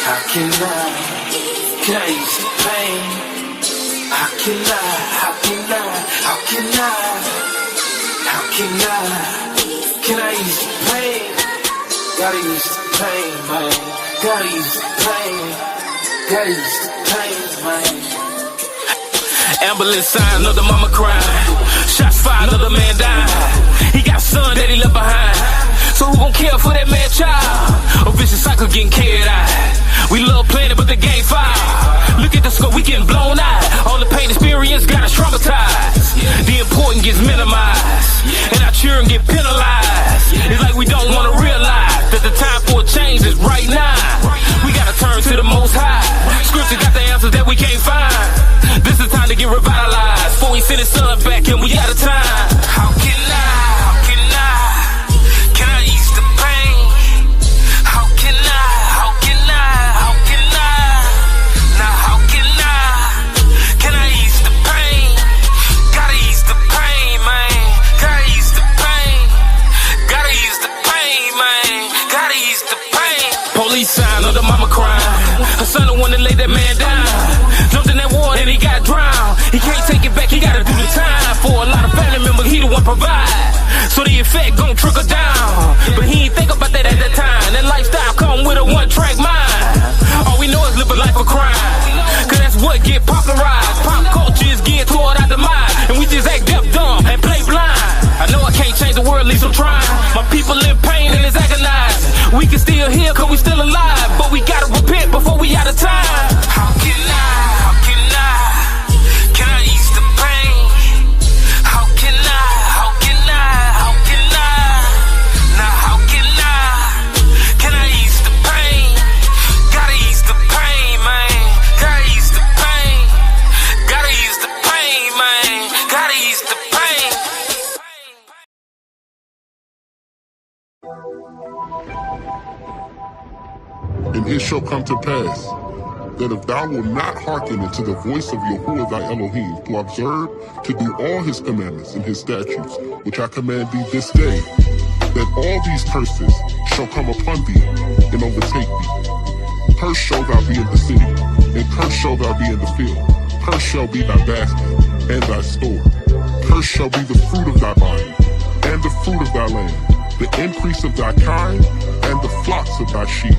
Can I ease the pain? How can I ease the pain? Gotta ease the pain, man. Gotta ease the pain. Gotta ease the pain, man. Ambulance sign, another mama crying. Shots fired, another man dying. He got a son that he left behind. So who gon' care for that man child? A vicious cycle getting carried out. We love playing it, but the game foul. Look at the scope, we getting blown out. All the pain experience got us traumatized. The important gets minimized, and our children get penalized. It's like we don't wanna realize that the time for a change is right now. We gotta turn to the Most High. Scripture got the answers that we can't find. This is time to get revitalized. Before he send his son back and we out of time. How can I ease the pain? How can I? Now how can I ease the pain? Gotta ease the pain, man. Gotta ease the pain. Gotta ease the pain, man. Gotta ease the pain. Police sign, other mama crying. Her son the one that laid that man down. Jumped in that water and he got drowned. He can't take it back, he gotta do the time. For a lot of family members, he the one provide. So the effect gon' trickle down. But he ain't think about that at that time. That lifestyle come with a one-track mind. All we know is live a life of crime. Cause that's what get popularized. Pop culture is geared toward our demise. And we just act deaf, dumb, and play blind. I know I can't change the world, at least I'm trying. My people in pain and it's agonized. We can still hear cause we still alive. But we gotta repent before we out of time. How can I ease the pain? How can I? Now how can I ease the pain? Gotta ease the pain, man. Gotta ease the pain. Gotta ease the pain, man. Gotta ease the pain. And it shall come to pass that if thou wilt not hearken unto the voice of Yahuwah thy Elohim, to observe, to do all his commandments and his statutes, which I command thee this day, that all these curses shall come upon thee and overtake thee. Cursed shall thou be in the city, and cursed shall thou be in the field. Cursed shall be thy basket and thy store. Cursed shall be the fruit of thy body, and the fruit of thy land, the increase of thy kind, and the flocks of thy sheep.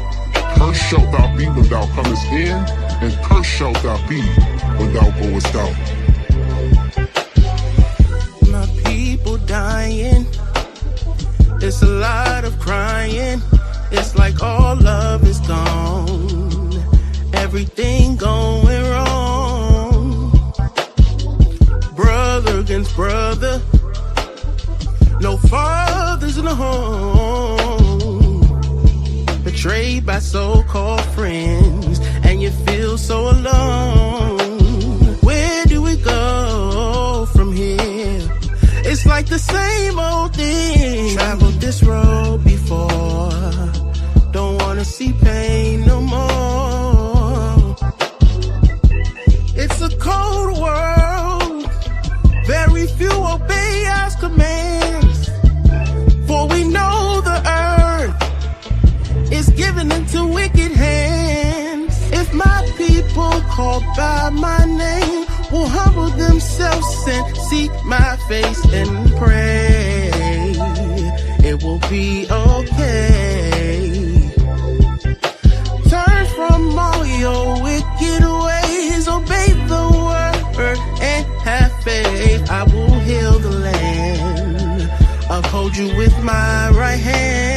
Cursed shalt thou be when thou comest in, and cursed shalt thou be when thou goest out. My people dying, it's a lot of crying. It's like all love is gone, everything going wrong. Brother against brother, no fathers in the home. Betrayed by so-called friends, and you feel so alone. Where do we go from here? It's like the same old thing. Traveled this road before, don't wanna see pain no more. It's a cold world, very few obey our commands. For we know the earth is given into wicked hands. If my people called by my name will humble themselves and seek my face and pray, it will be okay. Turn from all your wicked ways, obey the word and have faith. I will heal the land, uphold you with my right hand.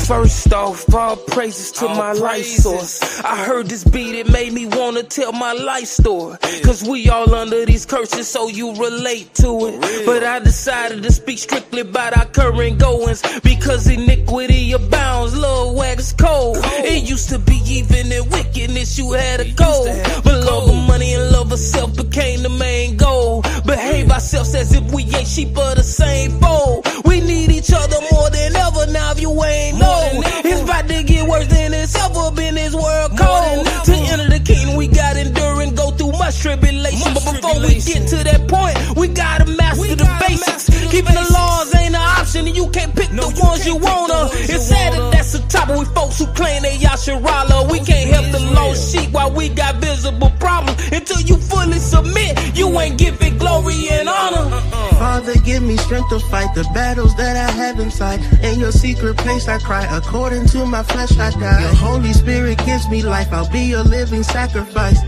First off, all praises to my life source. I heard this beat, it made me wanna tell my life story. Cause we all under these curses, so you relate to it. But I decided to speak strictly about our current goings, because iniquity abounds, love wax cold. It used to be even in wickedness you had a goal, but love of money and love of self became the main goal. Behave ourselves as if we ain't sheep of the same fold. We need each other more than ever now, if you ain't know. It's about to get worse than it's ever been, this world cold. To enter the kingdom we gotta endure and go through much tribulation. But before we get to that point, we gotta master the basics. Keeping the laws ain't an option, and you can't pick the ones you wanna. It's sad that that's the top Bible with folks who claim they Yasharala. We can't help the lost sheep while we got visible problems. Until you fully submit, you ain't giving glory and honor. Father, give me strength to fight the battles that I have inside. In your secret place I cry, according to my flesh I die. Your Holy Spirit gives me life, I'll be your living sacrifice.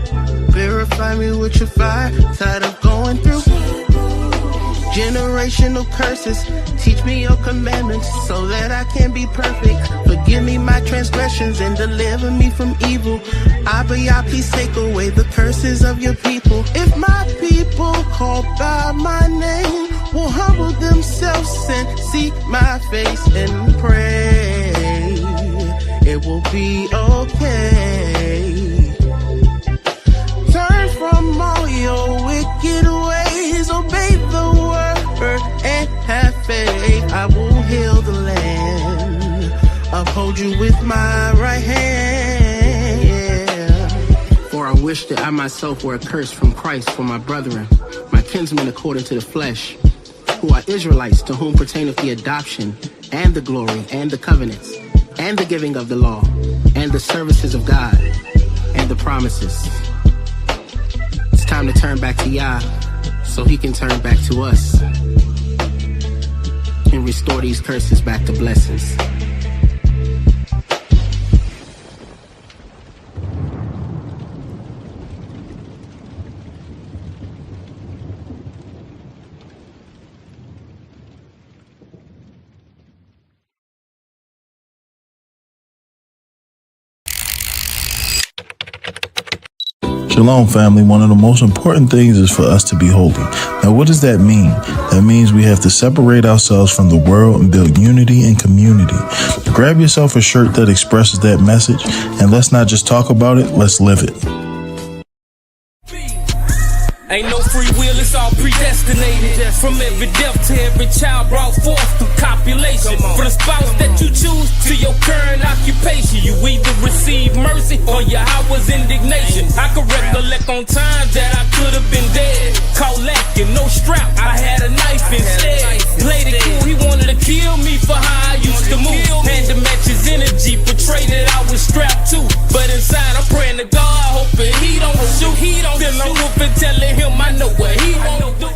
Purify me with your fire, tired of going through generational curses. Teach me your commandments so that I can be perfect. Forgive me my transgressions and deliver me from evil. Abba, Yah, please take away the curses of your people. If my people called by my name will humble themselves and seek my face and pray, it will be okay. Turn from all your wicked ways, obey the word and have faith. I will heal the land, uphold you with my right hand, yeah. For I wish that I myself were accursed from Christ for my brethren, my kinsmen according to the flesh, who are Israelites, to whom pertaineth the adoption and the glory and the covenants and the giving of the law and the services of God and the promises. It's time to turn back to Yah so he can turn back to us and restore these curses back to blessings. Shalom, family. One of the most important things is for us to be holy. Now, what does that mean? That means we have to separate ourselves from the world and build unity and community. Grab yourself a shirt that expresses that message, and let's not just talk about it, let's live it. Ain't no free will, it's all predestinated. From every death to every child brought forth through copulation. For the spouse that you choose to your current occupation, you either receive mercy or Yahweh's indignation. I can recollect on times that I could have been dead. Caught lacking, no strap, I had a knife instead. Played it cool, he wanted to kill me for how I used to move. Had to match his energy, portray that I was strapped too. But inside I'm praying to God, hoping he don't shoot. Then I'm whooping, telling him I know what he won't do.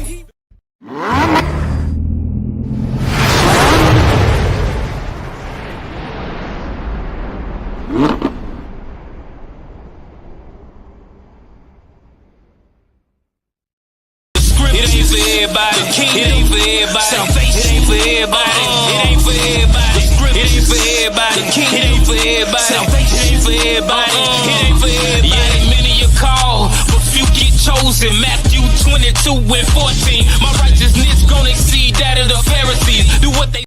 It ain't for everybody. It ain't for everybody. Salvation. It ain't for everybody. It ain't for everybody. It ain't for everybody. It ain't for everybody. Salvation. It ain't for everybody. It ain't for everybody. Yeah, many are called, but few get chosen. Matthew 22 and 14. My righteousness gonna exceed that of the Pharisees. Do what they.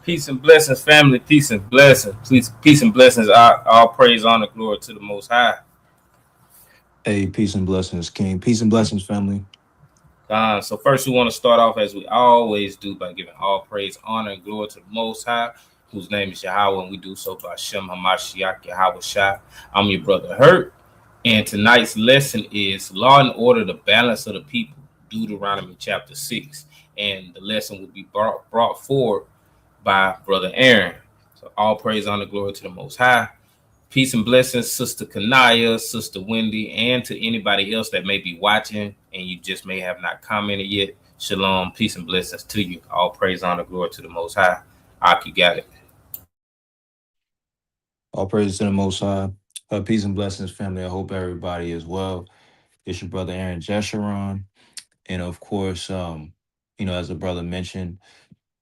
Peace and blessings, family. Peace and blessings. Peace and blessings. All praise, honor, glory to the Most High. Hey, peace and blessings, King. Peace and blessings, family. So first we want to start off as we always do by giving all praise, honor, and glory to the Most High, whose name is Yahweh, and we do so by Shem HaMashiach Yahweh Shai. I'm your brother Hurt, and tonight's lesson is Law and Order, the Balance of the People, Deuteronomy Chapter 6, and the lesson will be brought forward by Brother Aaron. So all praise, honor, glory to the Most High. Peace and blessings, Sister Kanaya, Sister Wendy, and to anybody else that may be watching and you just may have not commented yet. Shalom, peace and blessings to you. All praise, honor, glory to the Most High. Ak, you got it. All praise to the Most High. Peace and blessings, family. I hope everybody is well. It's your brother Aaron Jesharon. And of course, as the brother mentioned,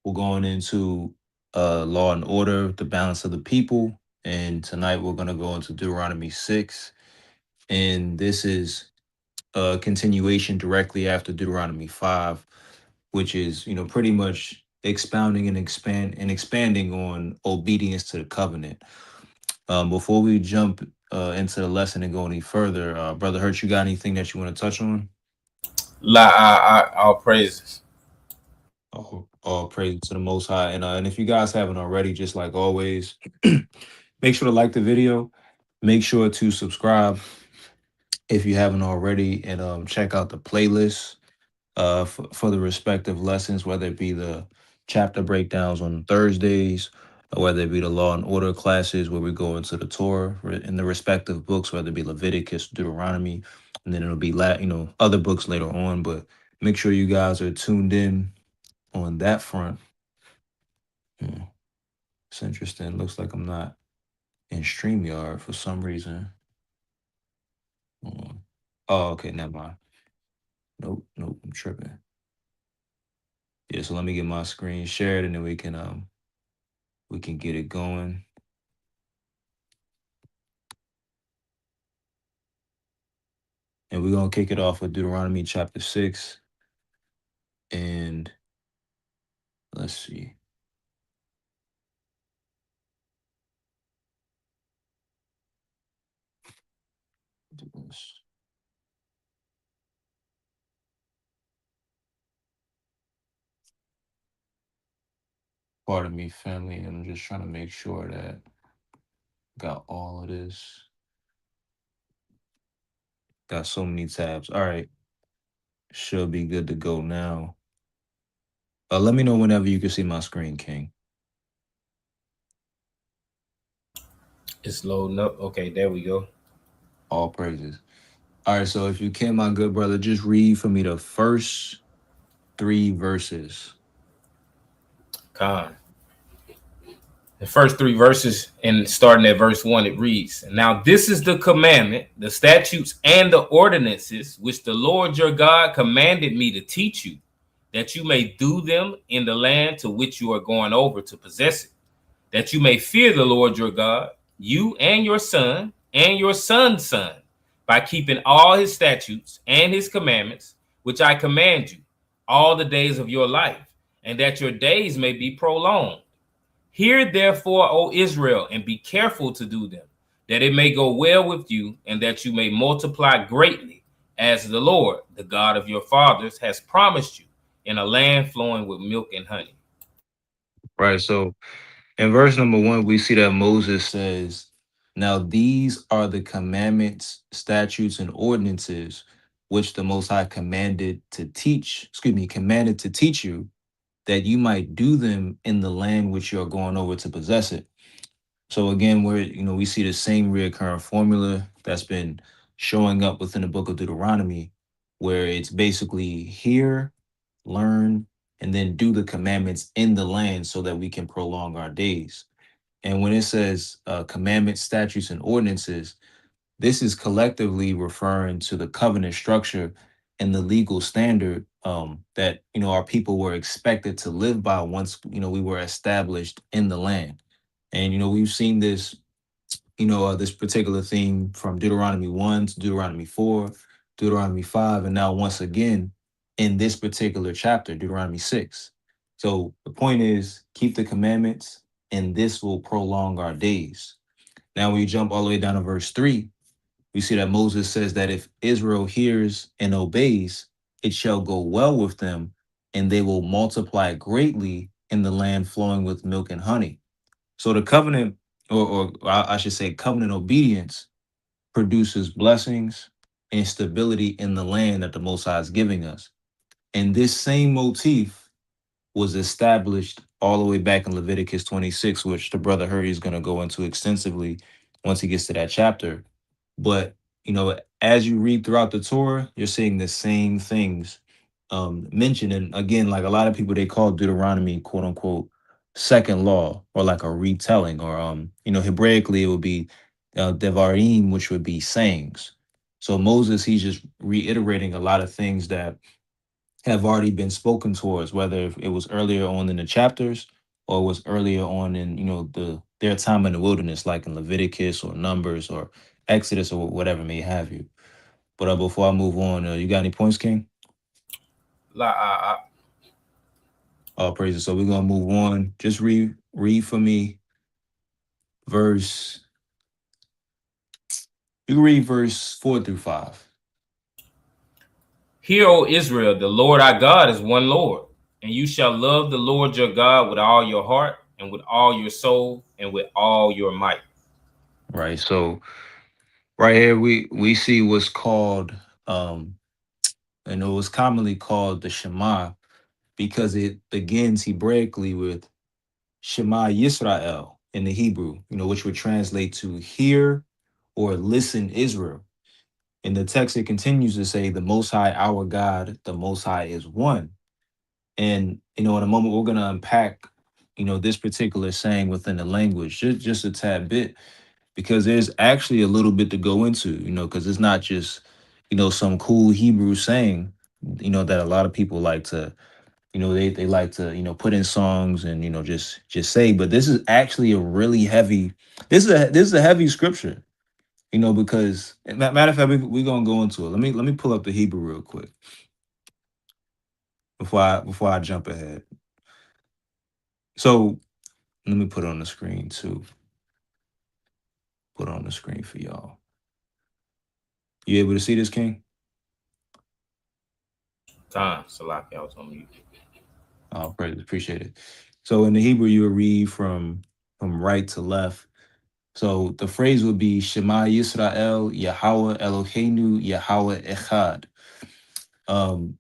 we're going into Law and Order, the Balance of the People. And tonight we're going to go into Deuteronomy 6. And this is a continuation directly after Deuteronomy 5, which is, pretty much expounding and expanding on obedience to the covenant. Before we jump into the lesson and go any further, Brother Hurt, you got anything that you want to touch on? All praises. All praise to the Most High. And if you guys haven't already, just like always, make sure to like the video. Make sure to subscribe if you haven't already, and check out the playlist for the respective lessons, whether it be the chapter breakdowns on Thursdays whether it be the law and order classes where we go into the Torah in the respective books, whether it be Leviticus, Deuteronomy, and then it'll be other books later on. But make sure you guys are tuned in on that front. Hmm, it's interesting. Looks like I'm not in StreamYard for some reason. Hold on. Oh, okay, never mind. Nope, I'm tripping. Yeah, so let me get my screen shared and then we can get it going. And we're gonna kick it off with Deuteronomy chapter 6. And let's see. Do this. Pardon me, family. I'm just trying to make sure that got all of this. Got so many tabs. All right. Should be good to go now. Let me know whenever you can see my screen, King. It's loading up. Okay, there we go. All praises. All right, so if you can, my good brother, just read for me the first 3 verses. Con. The first 3 verses, and starting at verse 1, it reads, "Now this is the commandment, the statutes, and the ordinances which the Lord your God commanded me to teach you, that you may do them in the land to which you are going over to possess it, that you may fear the Lord your God, you and your son and your son's son, by keeping all his statutes and his commandments, which I command you, all the days of your life, and that your days may be prolonged. Hear therefore, O Israel, and be careful to do them, that it may go well with you, and that you may multiply greatly, as the Lord, the God of your fathers, has promised you, in a land flowing with milk and honey." Right. So in verse number 1, we see that Moses says, "Now these are the commandments, statutes, and ordinances which the Most High commanded to teach you, that you might do them in the land which you're going over to possess it." So again, we see the same reoccurring formula that's been showing up within the book of Deuteronomy, where it's basically hear, learn, and then do the commandments in the land so that we can prolong our days. And when it says commandments, statutes, and ordinances, this is collectively referring to the covenant structure and the legal standard that our people were expected to live by once we were established in the land. And we've seen this particular theme from Deuteronomy 1 to Deuteronomy 4, Deuteronomy 5, and now once again in this particular chapter, Deuteronomy 6. So the point is, keep the commandments, and this will prolong our days. Now, when you jump all the way down to verse 3, we see that Moses says that if Israel hears and obeys, it shall go well with them, and they will multiply greatly in the land flowing with milk and honey. So the covenant, or I should say, covenant obedience produces blessings and stability in the land that the Most High is giving us. And this same motif was established all the way back in Leviticus 26, which the brother Hurry is going to go into extensively once he gets to that chapter. But as you read throughout the Torah, you're seeing the same things mentioned. And again, like a lot of people, they call Deuteronomy, quote unquote, second law, or like a retelling, or Hebraically it would be devarim, which would be sayings. So Moses, he's just reiterating a lot of things that have already been spoken towards, whether it was earlier on in the chapters or it was earlier on in their time in the wilderness, like in Leviticus or Numbers or Exodus or whatever may have you. But before I move on, you got any points, King? All praises. So we're gonna move on. Just read for me verse. You can read verse 4 through 5. "Hear, O Israel, the Lord our God is one Lord, and you shall love the Lord your God with all your heart and with all your soul and with all your might." Right. So right here we see what's called and it was commonly called the Shema, because it begins Hebraically with Shema Yisrael in the Hebrew, which would translate to hear or listen Israel. In the text, it continues to say, the Most High, our God, the Most High is one. And, in a moment, we're going to unpack, this particular saying within the language, just a tad bit, because there's actually a little bit to go into, because it's not just, some cool Hebrew saying, that a lot of people like to, they like to, put in songs and, just say, but this is actually a really heavy, this is a heavy scripture, because matter of fact, we're gonna go into it. Let me pull up the Hebrew real quick before I jump ahead. So let me put it on the screen too. Put it on the screen for y'all. You able to see this, King? Con, Salaki, I was on mute. Oh, praise, appreciate it. So in the Hebrew, you would read from right to left. So the phrase would be Shema Yisrael, Yahweh Eloheinu, Yahweh Echad. Um,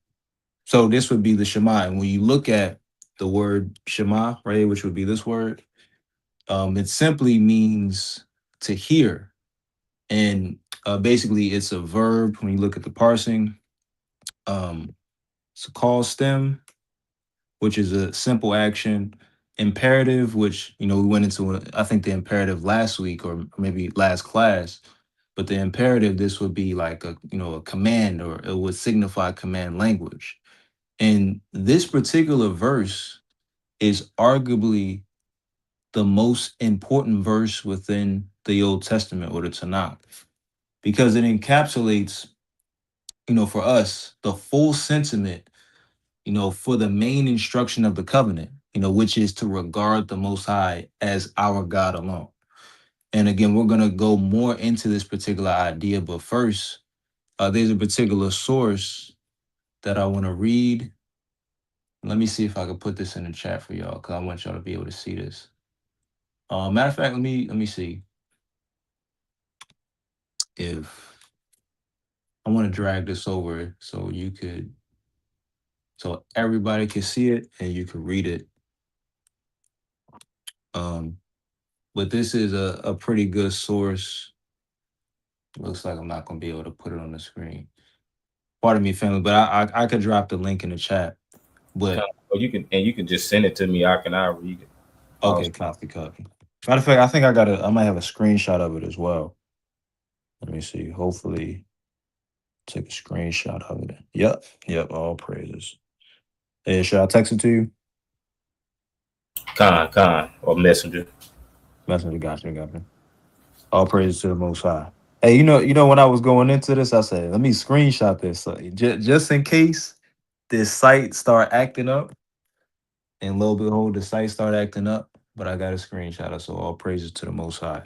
so this would be the Shema. And when you look at the word Shema, right, which would be this word, it simply means to hear. And basically it's a verb when you look at the parsing. It's a call stem, which is a simple action. Imperative, which we went into, I think the imperative last week or maybe last class, but the imperative, this would be like a command, or it would signify command language. And this particular verse is arguably the most important verse within the Old Testament or the Tanakh, because it encapsulates, for us, the full sentiment, for the main instruction of the covenant, which is to regard the Most High as our God alone. And again, we're going to go more into this particular idea, but first, there's a particular source that I want to read. Let me see if I can put this in the chat for y'all, because I want y'all to be able to see this. Matter of fact, let me see if I want to drag this over so everybody can see it and you can read it. Um, but this is a pretty good source. Looks like I'm not gonna be able to put it on the screen. Pardon me, family, but I could drop the link in the chat. Con, But or you can just send it to me. I read it. okay, Also, copy. Matter of fact, I think I might have a screenshot of it as well. Let me see. Hopefully, take a screenshot of it. Yep. All praises. Hey, should I text it to you? or messenger. Messenger, got me. All praises to the Most High. Hey, when I was going into this, I said, let me screenshot this, so just in case this site start acting up, and lo and behold, the site start acting up. But I got a screenshot of, so all praises to the Most High.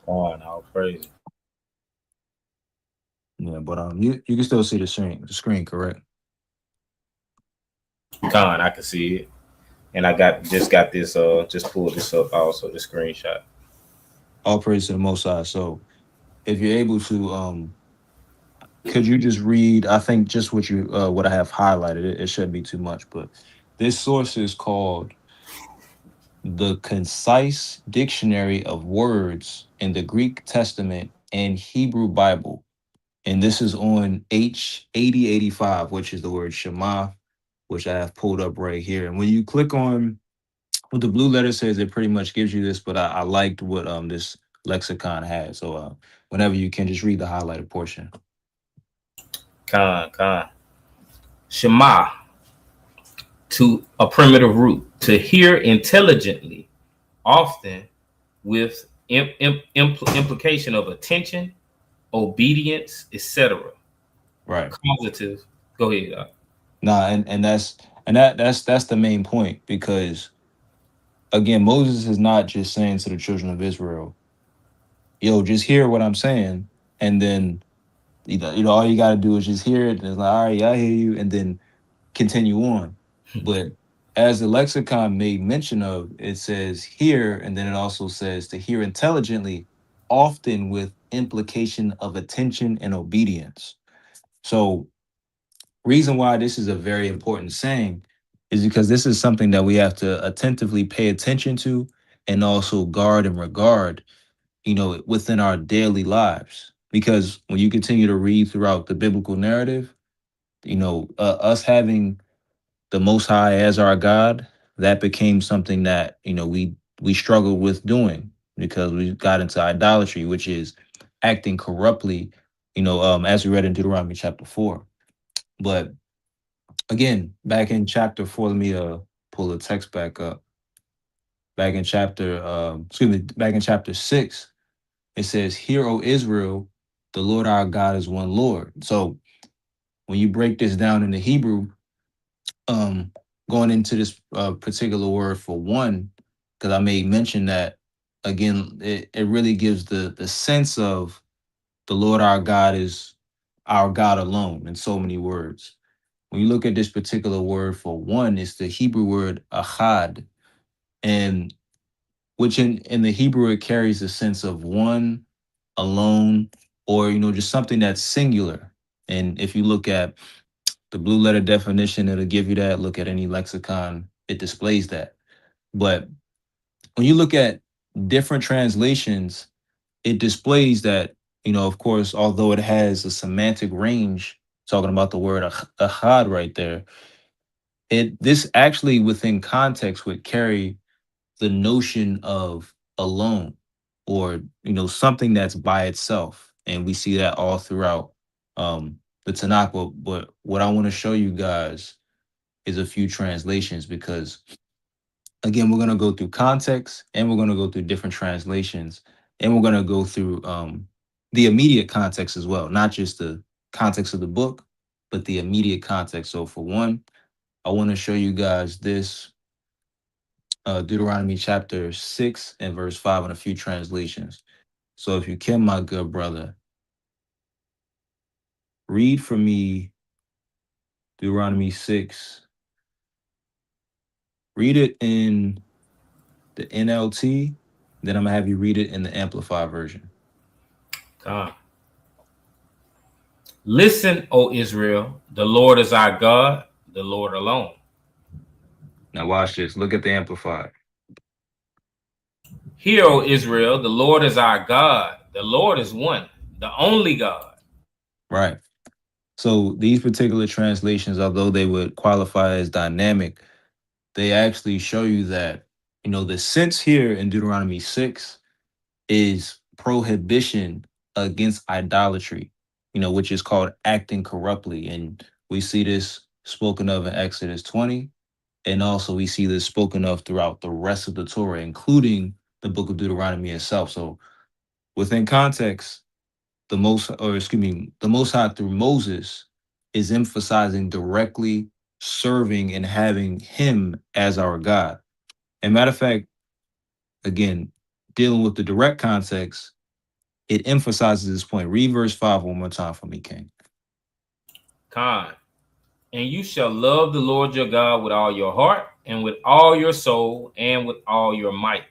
Con, all praise. Yeah, but you can still see the screen, correct? Con, I can see it, and I got this. Just pulled this up. Also, the screenshot. All praise to the Most High. So if you're able to, could you just read? I think just what I have highlighted. It shouldn't be too much, but this source is called the Concise Dictionary of Words in the Greek Testament and Hebrew Bible. And this is on H8085, which is the word Shema, which I have pulled up right here. And when you click on what the blue letter says, it pretty much gives you this, but I liked what this lexicon had. So whenever you can, just read the highlighted portion. Con. Shema, to a primitive root, to hear intelligently, often with implication of attention, obedience, etc. Right. Causative. Go ahead. Nah, and that's the main point, because again, Moses is not just saying to the children of Israel, yo, just hear what I'm saying, and then all you gotta do is just hear it, and it's like, all right, yeah, I hear you, and then continue on. But as the lexicon made mention of, it says hear, and then it also says to hear intelligently, often with implication of attention and obedience. So reason why this is a very important saying is because this is something that we have to attentively pay attention to and also guard and regard, within our daily lives. Because when you continue to read throughout the biblical narrative, us having the Most High as our God, that became something that we struggled with doing because we got into idolatry, which is acting corruptly, as we read in Deuteronomy chapter 4. But again, back in chapter 4, let me pull the text back up. Back in chapter 6, it says, "Hear, O Israel, the Lord our God is one Lord." So when you break this down in the Hebrew, um, going into this particular word for one, because I may mention that again, it really gives the sense of the Lord our God is our God alone in so many words. When you look at this particular word for one, it's the Hebrew word achad, and which in the Hebrew it carries the sense of one, alone, or just something that's singular. And if you look at the blue letter definition, it'll give you that. Look at any lexicon, it displays that. But when you look at different translations, it displays that, of course, although it has a semantic range, talking about the word achad right there, this actually within context would carry the notion of alone, or something that's by itself, and we see that all throughout the Tanakh. But what I want to show you guys is a few translations, because again, we're going to go through context, and we're going to go through different translations, and we're going to go through the immediate context as well, not just the context of the book, but the immediate context. So for one, I want to show you guys this Deuteronomy chapter 6 and verse 5 in a few translations. So if you can, my good brother, read for me Deuteronomy 6. Read it in the NLT, then I'm gonna have you read it in the Amplified version. Listen, O Israel, the Lord is our God, the Lord alone. Now watch this. Look at the Amplified. Hear, O Israel, the Lord is our God, the Lord is one, the only God. Right. So these particular translations, although they would qualify as dynamic, they actually show you that, the sense here in Deuteronomy 6 is prohibition against idolatry, which is called acting corruptly. And we see this spoken of in Exodus 20. And also we see this spoken of throughout the rest of the Torah, including the book of Deuteronomy itself. So within context, the Most High through Moses is emphasizing directly serving and having him as our God. And matter of fact, again, dealing with the direct context, it emphasizes this point. Read verse 5 one more time for me, King. Khan. And you shall love the Lord your God with all your heart and with all your soul and with all your might.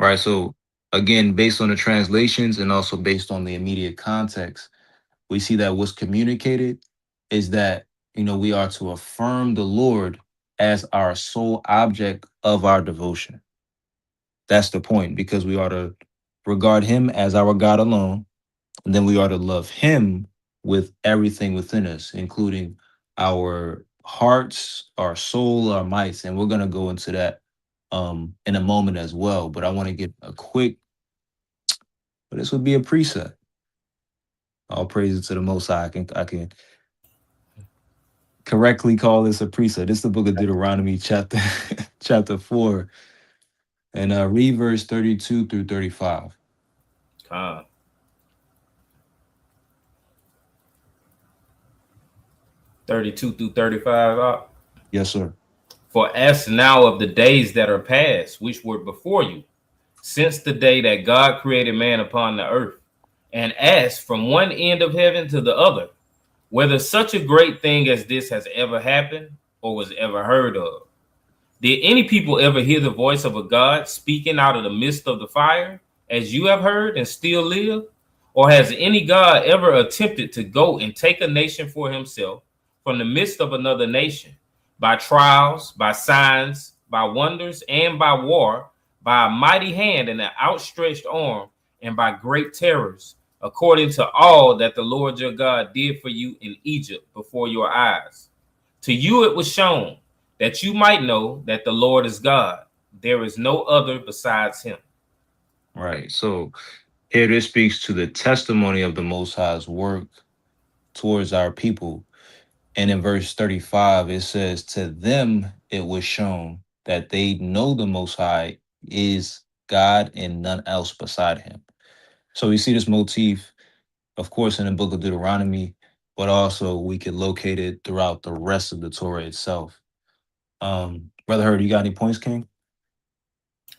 Right. So again, based on the translations and also based on the immediate context, we see that what's communicated is that, we are to affirm the Lord as our sole object of our devotion. That's the point, because we are to regard him as our God alone, and then we are to love him with everything within us, including our hearts, our soul, our mights. And we're going to go into that in a moment as well. But I want to get a quick, but this would be a precept. All praises to the Most High. I can correctly call this a precept. This is the book of Deuteronomy chapter chapter 4, and read verse 32 through 35. Khan. 32 through 35. Yes, sir. For ask now of the days that are past, which were before you, since the day that God created man upon the earth, and ask from one end of heaven to the other, whether such a great thing as this has ever happened or was ever heard of. Did any people ever hear the voice of a God speaking out of the midst of the fire, as you have heard and still live? Or has any God ever attempted to go and take a nation for himself from the midst of another nation, by trials, by signs, by wonders, and by war, by a mighty hand and an outstretched arm, and by great terrors, according to all that the Lord your God did for you in Egypt before your eyes. To you it was shown that you might know that the Lord is God. There is no other besides him. Right. So here this speaks to the testimony of the Most High's work towards our people. And in verse 35, it says, to them it was shown that they know the Most High is God and none else beside him. So we see this motif, of course, in the book of Deuteronomy, but also we could locate it throughout the rest of the Torah itself. Brother Hurd, you got any points, King?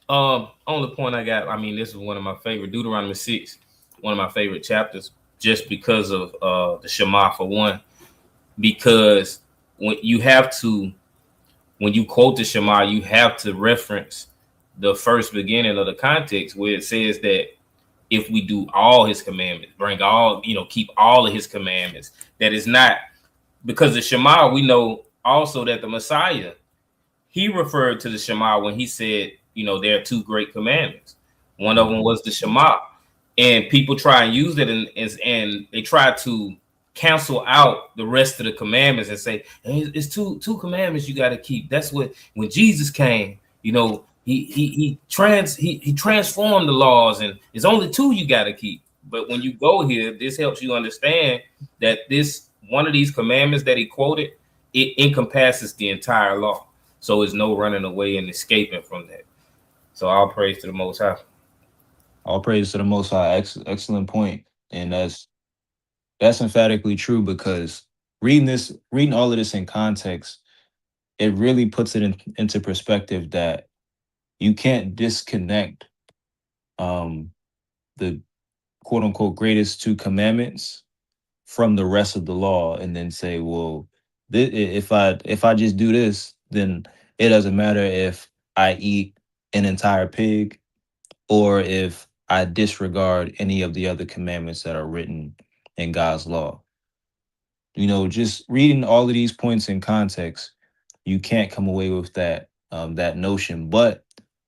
Only point I got, I mean, this is one of my favorite, Deuteronomy 6, one of my favorite chapters, just because of the Shema for one. Because when you have to, when you quote the Shema, you have to reference the first beginning of the context where it says that if we do all his commandments, bring all, keep all of his commandments, that is not, because the Shema, we know also that the Messiah, he referred to the Shema when he said, there are two great commandments. One of them was the Shema, and people try and use it and they try to cancel out the rest of the commandments and say, hey, it's two commandments you got to keep. That's what, when Jesus came, he transformed the laws, and it's only two you got to keep. But when you go here, this helps you understand that this one of these commandments that he quoted, it encompasses the entire law. So there's no running away and escaping from that. So all praise to the Most High. All praise to the Most High. Excellent point. And that's emphatically true, because reading all of this in context, it really puts it into perspective that you can't disconnect the quote unquote greatest two commandments from the rest of the law and then say, well, if I just do this, then it doesn't matter if I eat an entire pig or if I disregard any of the other commandments that are written in God's law. Just reading all of these points in context, you can't come away with that notion. But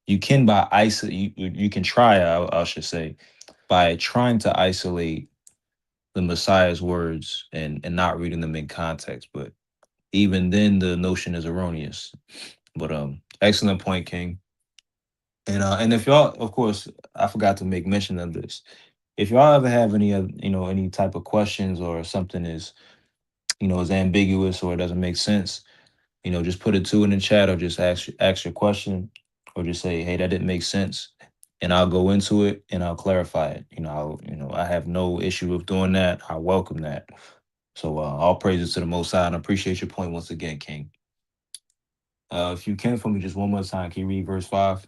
you can you can try, I should say, by trying to isolate the Messiah's words and not reading them in context. But even then, the notion is erroneous. But excellent point, King. And if y'all, of course, I forgot to make mention of this. If y'all ever have any any type of questions, or something is ambiguous or it doesn't make sense, just put it to in the chat, or just ask your question, or just say, hey, that didn't make sense, and I'll go into it and I'll clarify it. I have no issue with doing that. I welcome that. So all praises to the Most High, and I appreciate your point once again, King. If you can, for me, just one more time, can you read verse 5?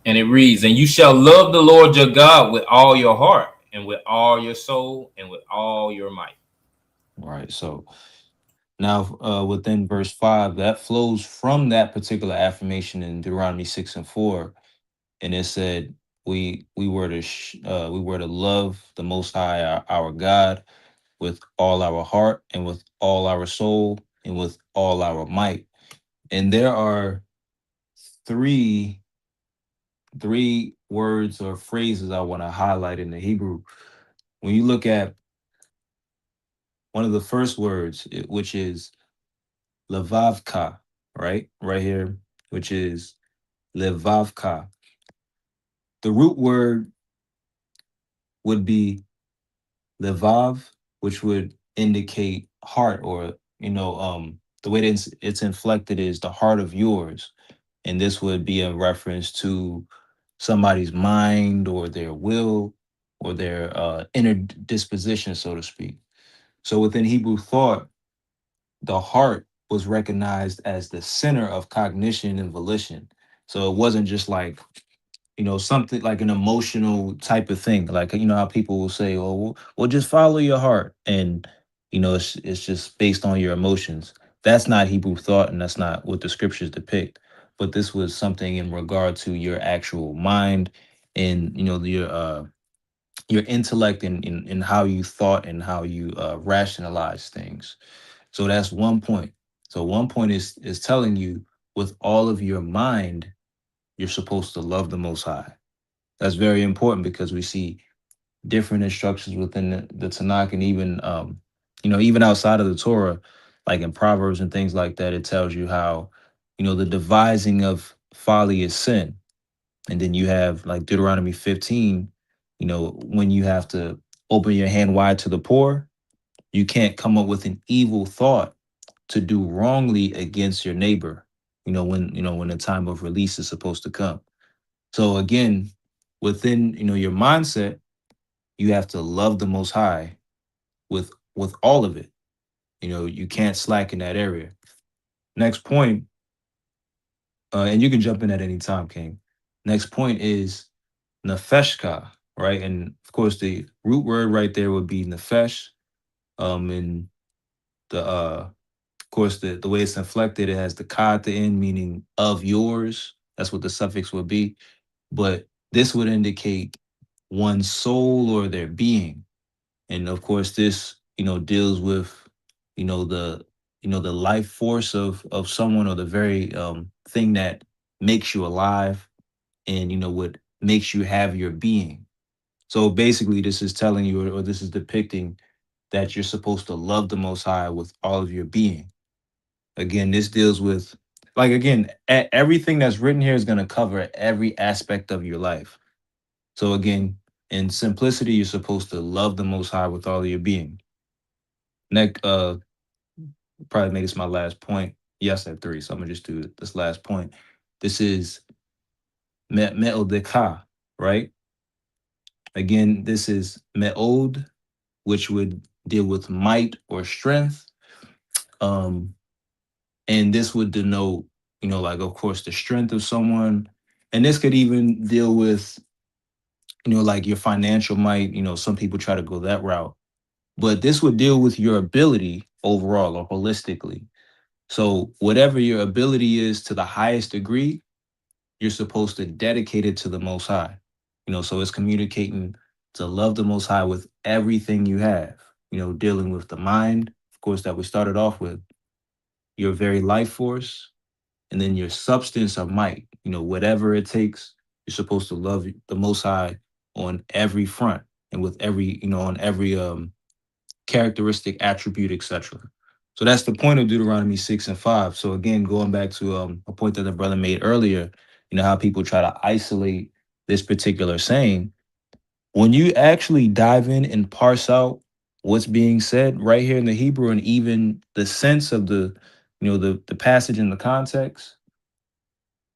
And it reads, and you shall love the Lord your God with all your heart and with all your soul and with all your might. All right. So now, within verse 5, that flows from that particular affirmation in Deuteronomy 6:4, and it said we were to love the Most High, our God, with all our heart and with all our soul and with all our might. And there are three words or phrases I want to highlight in the Hebrew. When you look at one of the first words, which is levavka, right here, which is levavka. The root word would be levav, which would indicate heart, or the way that it's inflected is the heart of yours, and this would be a reference to somebody's mind or their will or their inner disposition, so to speak. So within Hebrew thought, the heart was recognized as the center of cognition and volition. So it wasn't just like, something like an emotional type of thing. Like, how people will say, oh, well, just follow your heart. And, it's just based on your emotions. That's not Hebrew thought, and that's not what the scriptures depict. But this was something in regard to your actual mind and, your intellect, and how you thought and how you rationalize things. So that's 1 point. So 1 point is telling you with all of your mind, you're supposed to love the Most High. That's very important because we see different instructions within the Tanakh, and even even outside of the Torah, like in Proverbs and things like that, it tells you how the devising of folly is sin. And then you have like Deuteronomy 15, when you have to open your hand wide to the poor, you can't come up with an evil thought to do wrongly against your neighbor, when the time of release is supposed to come. So again, within your mindset, you have to love the Most High with all of it. You can't slack in that area. Next point, and you can jump in at any time, King. Next point is nefeshka, right? And of course, the root word right there would be nefesh. And the of course, the way it's inflected, it has the ka at the end, meaning of yours. That's what the suffix would be. But this would indicate one's soul or their being. And of course, this deals with the the life force of someone, or the very thing that makes you alive, and what makes you have your being. So basically, this is telling you, or this is depicting that you're supposed to love the Most High with all of your being. Again, this deals with, like, again, everything that's written here is going to cover every aspect of your life. So again, in simplicity, you're supposed to love the Most High with all of your being. Next, probably make this my last point. Yes, at three. So I'm gonna just do this last point. This is me'odeka, right? Again, this is me'od, which would deal with might or strength. Um, and this would denote, like, of course, the strength of someone. And this could even deal with, like, your financial might. Some people try to go that route, but this would deal with your ability overall or holistically. So whatever your ability is to the highest degree, you're supposed to dedicate it to the Most High. So it's communicating to love the Most High with everything you have. Dealing with the mind, of course, that we started off with, your very life force, and then your substance or might. Whatever it takes, you're supposed to love the Most High on every front, and with every, on every characteristic, attribute, etc. So that's the point of Deuteronomy 6 and 5. So again, going back to a point that the brother made earlier, how people try to isolate this particular saying. When you actually dive in and parse out what's being said right here in the Hebrew, and even the sense of the passage in the context,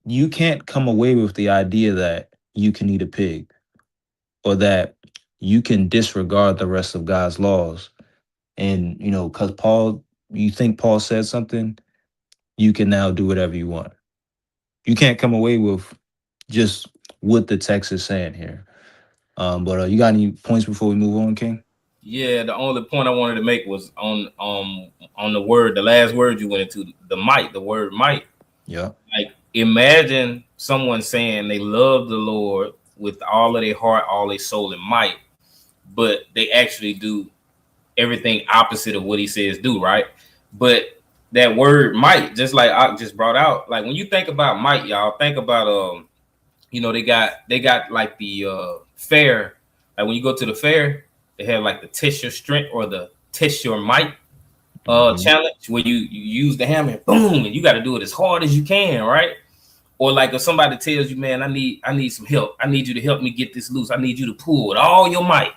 you can't come away with the idea that you can eat a pig, or that you can disregard the rest of God's laws. And because you think Paul said something, you can now do whatever you want. You can't come away with just what the text is saying here. But you got any points before we move on, King? Yeah, the only point I wanted to make was on the word, the last word you went into, the might, the word might. Yeah. Like, imagine someone saying they love the Lord with all of their heart, all their soul and might, but they actually do everything opposite of what he says do, right? But that word might, just like I just brought out, like when you think about might, y'all think about they got like the fair. Like when you go to the fair, they have like the test your strength or the test your might Mhm. challenge, where you use the hammer and boom, and you got to do it as hard as you can, right? Or like if somebody tells you, man, I need some help. I need you to help me get this loose. I need you to pull with all your might.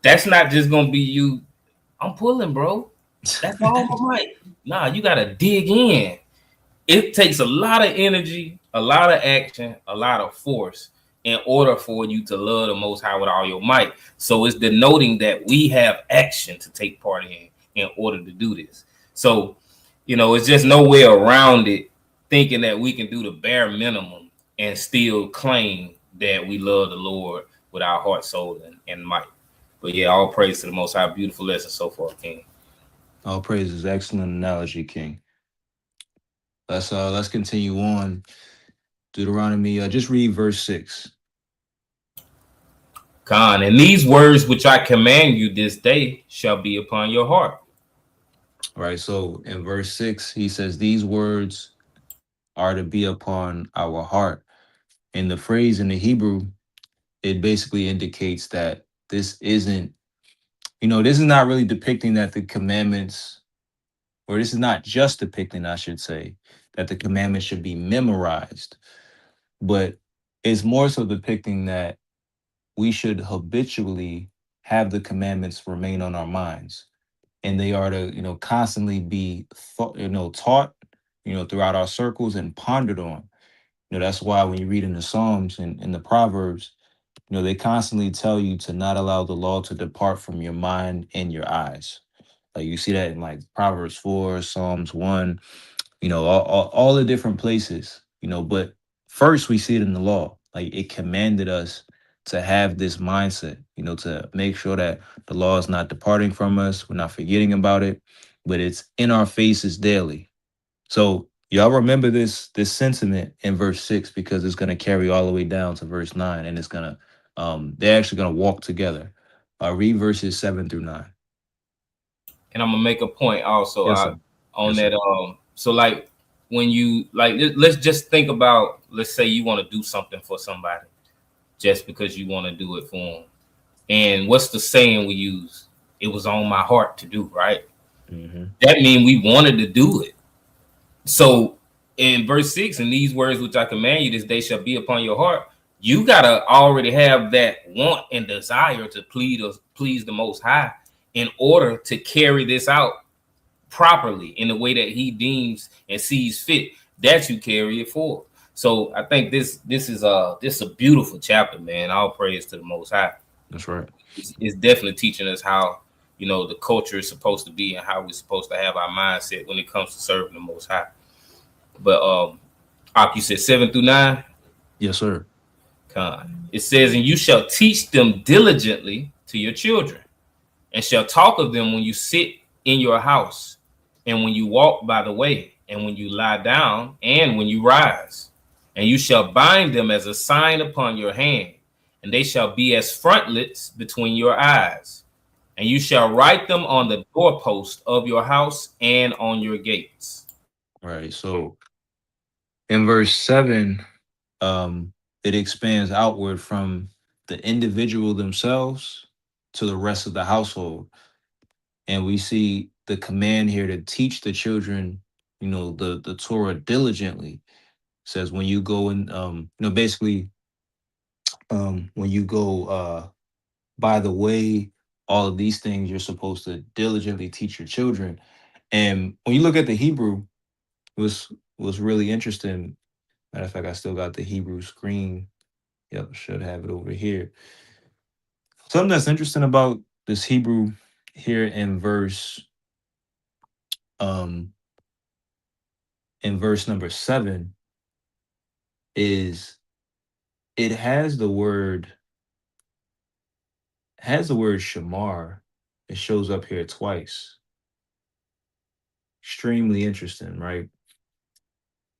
That's not just gonna be you. I'm pulling, bro. That's all my might. Nah, you gotta dig in. It takes a lot of energy, a lot of action, a lot of force in order for you to love the Most High with all your might. So it's denoting that we have action to take part in order to do this. So, it's just no way around it, thinking that we can do the bare minimum and still claim that we love the Lord with our heart, soul, and might. But yeah, all praise to the Most High. Beautiful lesson so far, King. All praises. Excellent analogy, King. Let's continue on. Deuteronomy, just read verse 6. Khan, and these words which I command you this day shall be upon your heart. Right. So in verse 6, he says, "These words are to be upon our heart." And the phrase in the Hebrew, it basically indicates that this isn't, this is not really depicting that the commandments, or this is not just depicting, I should say, that the commandments should be memorized, but it's more so depicting that we should habitually have the commandments remain on our minds, and they are to, constantly be taught, throughout our circles and pondered on. That's why when you read in the Psalms and in the Proverbs, they constantly tell you to not allow the law to depart from your mind and your eyes. Like you see that in like Proverbs 4, Psalms 1, all the different places, but first we see it in the law. Like it commanded us to have this mindset, to make sure that the law is not departing from us, we're not forgetting about it, but it's in our faces daily. So y'all remember this sentiment in verse 6, because it's going to carry all the way down to verse 9, and it's going to they're actually going to walk together. Read verses 7 through 9. And I'm gonna make a point also Yes, sir. on Yes, sir. that. So like when you like, let's just think about, let's say you want to do something for somebody just because you want to do it for them. And what's the saying we use? It was on my heart to do, right? Hmm. That means we wanted to do it. So in verse 6, and these words which I command you this day shall be upon your heart. You gotta already have that want and desire to please the Most High in order to carry this out properly in the way that He deems and sees fit that you carry it for. So I think this is a beautiful chapter, man. All praise to the Most High. That's right. It's definitely teaching us how, the culture is supposed to be and how we're supposed to have our mindset when it comes to serving the Most High. But Ak, you said 7 through 9. Yes, sir. It says, "And you shall teach them diligently to your children, and shall talk of them when you sit in your house, and when you walk by the way, and when you lie down, and when you rise. And you shall bind them as a sign upon your hand, and they shall be as frontlets between your eyes. And you shall write them on the doorpost of your house and on your gates." Right. So in verse 7, it expands outward from the individual themselves to the rest of the household. And we see the command here to teach the children, the Torah diligently. Says when you go and basically, when you go by the way, all of these things you're supposed to diligently teach your children. And when you look at the Hebrew, was really interesting. Matter of fact, I still got the Hebrew screen. Yep, should have it over here. Something that's interesting about this Hebrew here um in verse number 7 is it has the word shamar. It shows up here twice. Extremely interesting, right?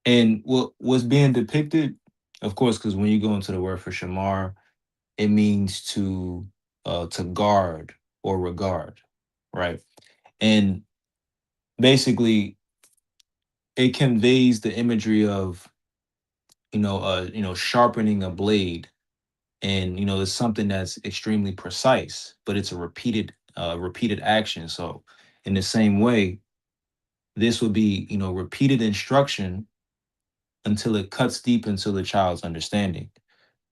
And what's being depicted, of course, because when you go into the word for shamar, it means to guard or regard, right? And basically, it conveys the imagery of sharpening a blade, and it's something that's extremely precise, but it's a repeated action. So in the same way, this would be repeated instruction until it cuts deep into the child's understanding.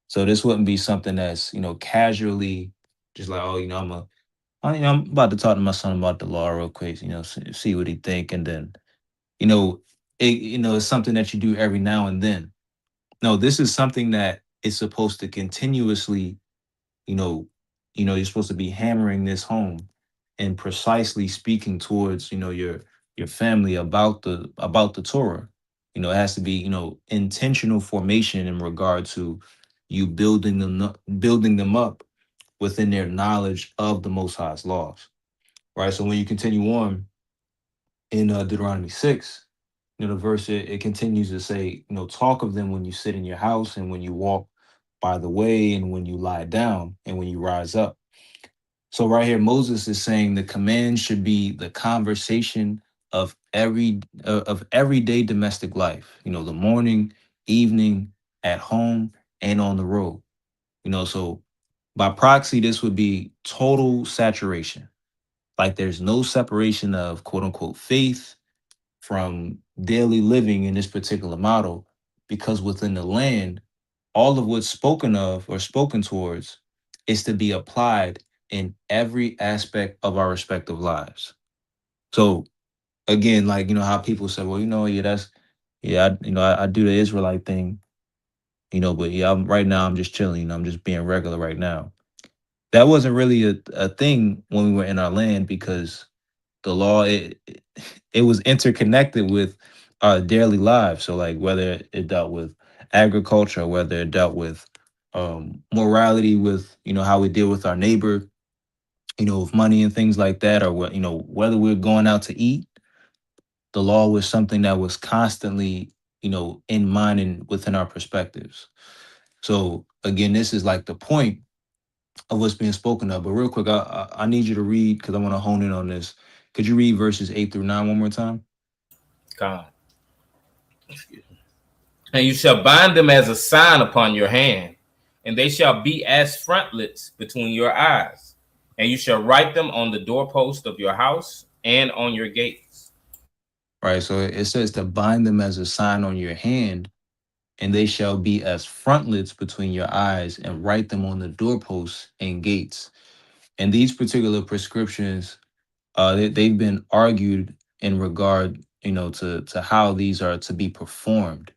So this wouldn't be something that's casually just like, oh, I'm about to talk to my son about the law real quick, see what he think, and then you know it's something that you do every now and then. No, this is something that is supposed to continuously, you know, you're supposed to be hammering this home and precisely speaking towards, your family about the Torah. It has to be, intentional formation in regard to you building them up within their knowledge of the Most High's laws. Right. So when you continue on in Deuteronomy 6, the verse it continues to say, talk of them when you sit in your house and when you walk by the way and when you lie down and when you rise up. So right here, Moses is saying the command should be the conversation of everyday domestic life. The morning, evening, at home, and on the road. So by proxy, this would be total saturation. Like there's no separation of quote unquote faith from daily living in this particular model, because within the land, all of what's spoken of or spoken towards is to be applied in every aspect of our respective lives. So again, like how people say, well, yeah, I do the Israelite thing, but yeah, right now I'm just chilling, I'm just being regular right now. That wasn't really a thing when we were in our land, because the law, it was interconnected with our daily lives. So like whether it dealt with agriculture, whether it dealt with morality, with how we deal with our neighbor, with money and things like that, or what whether we're going out to eat, the law was something that was constantly in mind and within our perspectives. So again, this is like the point of what's being spoken of. But real quick, I need you to read, because I want to hone in on this. Could you read verses 8 through 9 one more time? God. And you shall bind them as a sign upon your hand, and they shall be as frontlets between your eyes. And you shall write them on the doorpost of your house and on your gates. Right. So it says to bind them as a sign on your hand, and they shall be as frontlets between your eyes, and write them on the doorposts and gates. And these particular prescriptions, they've been argued in regard, to how these are to be performed.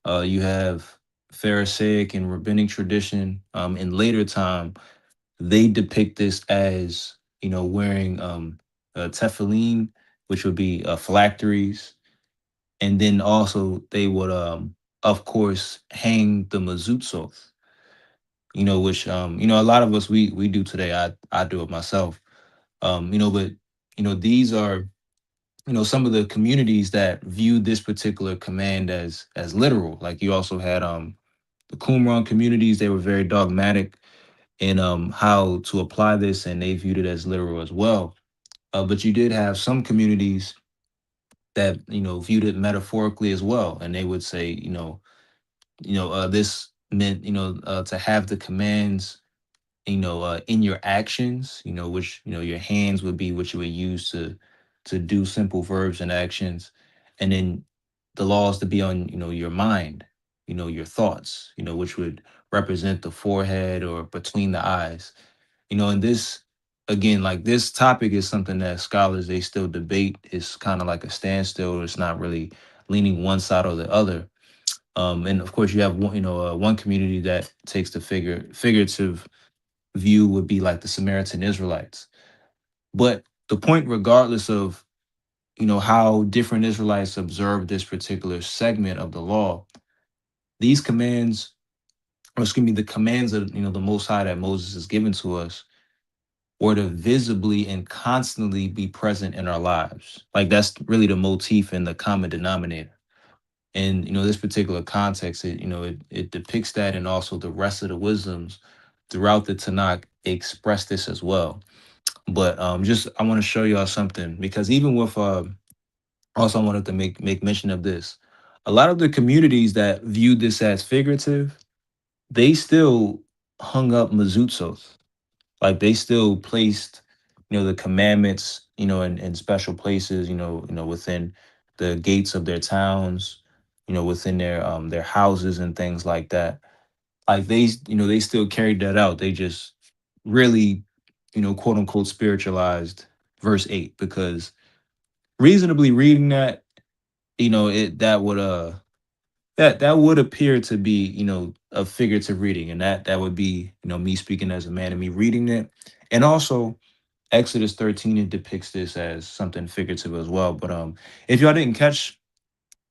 You have Pharisaic and rabbinic tradition. In later time, they depict this as wearing tefillin, which would be phylacteries, and then also they would of course hang the mezuzot, which a lot of us we do today. I do it myself. But these are some of the communities that view this particular command as literal. Like you also had the Qumran communities. They were very dogmatic in how to apply this, and they viewed it as literal as well. But you did have some communities that viewed it metaphorically as well, and they would say this meant to have the commands in your actions, which your hands would be what you would use to do simple verbs and actions, and then the laws to be on your mind, your thoughts, which would represent the forehead or between the eyes. And this, again, like this topic is something that scholars, they still debate. It's kind of like a standstill. It's not really leaning one side or the other. And of course, you have one community that takes the figurative view, would be like the Samaritan Israelites. But the point, regardless of how different Israelites observe this particular segment of the law, these commands, or excuse me, the commands of the Most High that Moses has given to us, or to visibly and constantly be present in our lives. Like that's really the motif and the common denominator. And this particular context, it depicts that, and also the rest of the wisdoms throughout the Tanakh express this as well. But just I want to show y'all something, because even with also I wanted to make mention of this. A lot of the communities that viewed this as figurative, they still hung up mezuzot. Like they still placed the commandments in special places, within the gates of their towns, within their houses and things like that. Like they still carried that out. They just really quote unquote spiritualized verse 8, because reasonably reading that, it that would that would appear to be a figurative reading, and that would be me speaking as a man and me reading it. And also Exodus 13, it depicts this as something figurative as well. But if y'all didn't catch,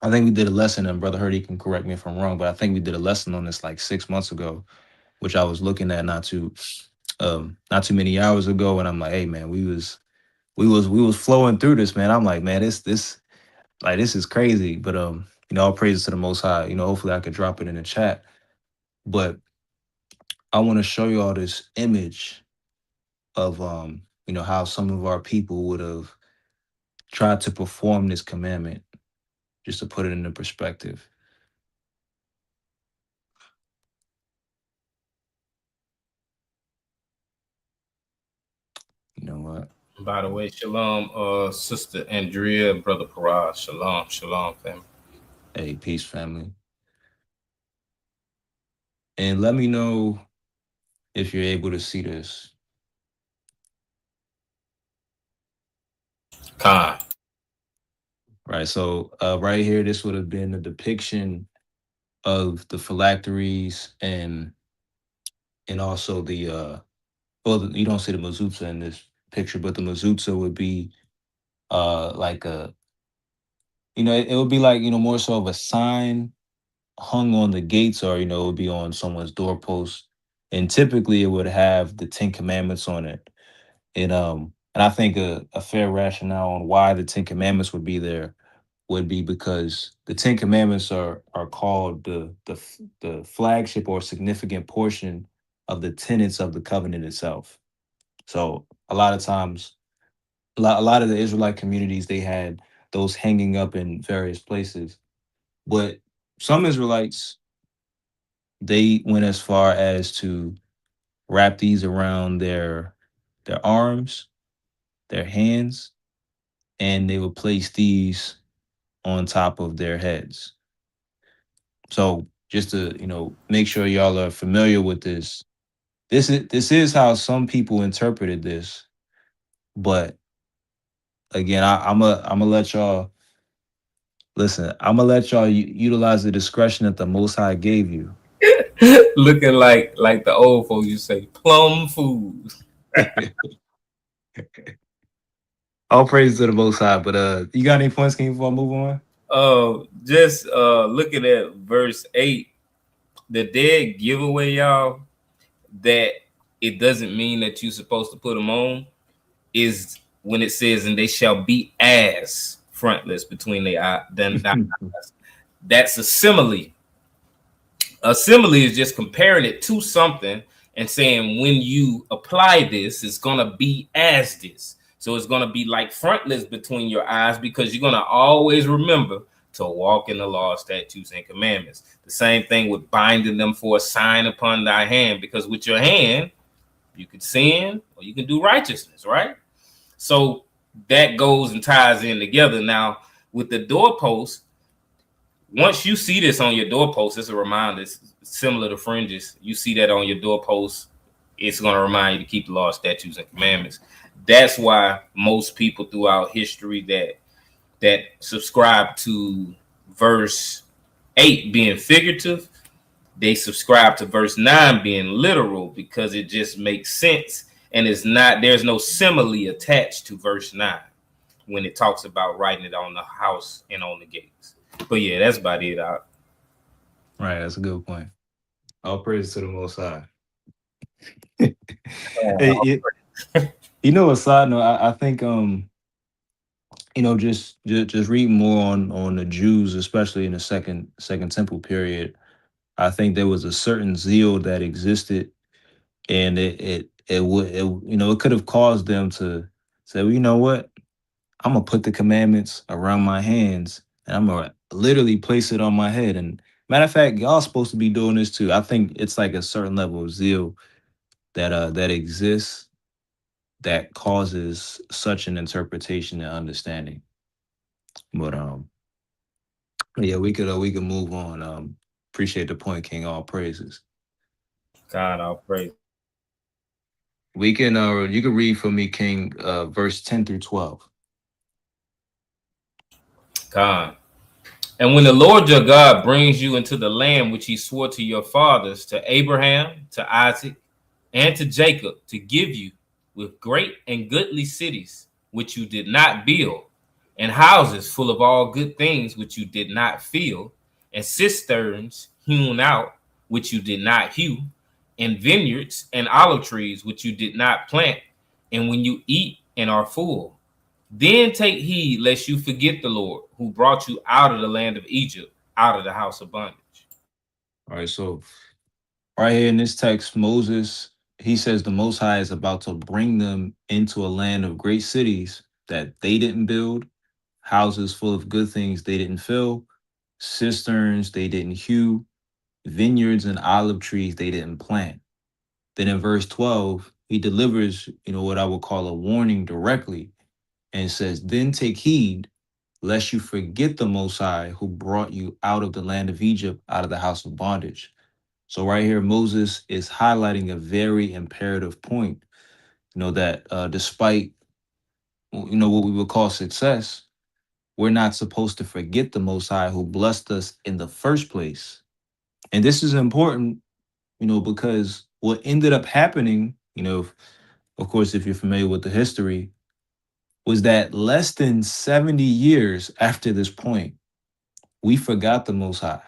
I think we did a lesson, and Brother Hurdy can correct me if I'm wrong, but I think we did a lesson on this like 6 months ago, which I was looking at not too many hours ago, and I'm like, hey man, we was flowing through this, man. I'm like, man, this is crazy. But all praises to the Most High. Hopefully I could drop it in the chat. But I want to show you all this image of how some of our people would have tried to perform this commandment, just to put it into perspective. You know what? By the way, shalom, Sister Andrea, Brother Parag. Shalom, shalom, family. Hey, peace, family. And let me know if you're able to see this. Khan. Right. So right here, this would have been a depiction of the phylacteries and also the well, you don't see the mezuzah in this picture, but the mezuzah would be like a, it would be like, more so of a sign hung on the gates, or it would be on someone's doorpost. And typically it would have the 10 commandments on it. And I think a fair rationale on why the 10 commandments would be there would be because the 10 commandments are called the flagship or significant portion of the tenets of the covenant itself. So a lot of times, a lot of the Israelite communities, they had those hanging up in various places. But some Israelites, they went as far as to wrap these around their arms, their hands, and they would place these on top of their heads. So just to, make sure y'all are familiar with this. This is how some people interpreted this. But again, I'm gonna let y'all listen. I'm gonna let y'all utilize the discretion that the Most High gave you. Looking like the old folks you say, plum food. All praise to the Most High. But you got any points, King, before I move on? Just looking at verse 8, the dead giveaway, y'all, that it doesn't mean that you're supposed to put them on, is when it says, and they shall be as frontlets between their eyes. Then that's a simile. A simile is just comparing it to something and saying when you apply this, it's gonna be as this. So it's gonna be like frontlets between your eyes, because you're gonna always remember to walk in the law, statutes, and commandments. The same thing with binding them for a sign upon thy hand, because with your hand you can sin or you can do righteousness, right? So that goes and ties in together. Now with the doorpost, once you see this on your doorpost, it's a reminder. It's similar to fringes. You see that on your doorpost, it's going to remind you to keep the law, statutes, and commandments. That's why most people throughout history that subscribe to verse 8 being figurative, they subscribe to verse 9 being literal, because it just makes sense, and there's no simile attached to verse 9 when it talks about writing it on the house and on the gates. But yeah, that's about it. Right, that's a good point. All praise to the Most High. Hey, a side note, I think just reading more on the Jews, especially in the second temple period, I think there was a certain zeal that existed, and it would it could have caused them to say, well, you know what, I'm gonna put the commandments around my hands, and I'm gonna literally place it on my head. And matter of fact, y'all supposed to be doing this too. I think it's like a certain level of zeal that exists that causes such an interpretation and understanding. But yeah, we could move on. Appreciate the point, King. All praises. God, I'll pray. We can you can read for me, King, verse 10 through 12. God. And when the Lord your God brings you into the land which he swore to your fathers, to Abraham, to Isaac, and to Jacob, to give you, with great and goodly cities, which you did not build, and houses full of all good things, which you did not fill, and cisterns hewn out, which you did not hew, and vineyards and olive trees, which you did not plant, and when you eat and are full, then take heed lest you forget the Lord who brought you out of the land of Egypt, out of the house of bondage. All right, so right here in this text, Moses, he says the Most High is about to bring them into a land of great cities that they didn't build, houses full of good things they didn't fill, cisterns they didn't hew, vineyards and olive trees they didn't plant. Then in verse 12, he delivers, what I would call a warning directly and says, "Then take heed lest you forget the Most High who brought you out of the land of Egypt, out of the house of bondage." So right here, Moses is highlighting a very imperative point, that despite, what we would call success, we're not supposed to forget the Most High who blessed us in the first place. And this is important, because what ended up happening, of course, if you're familiar with the history, was that less than 70 years after this point, we forgot the Most High.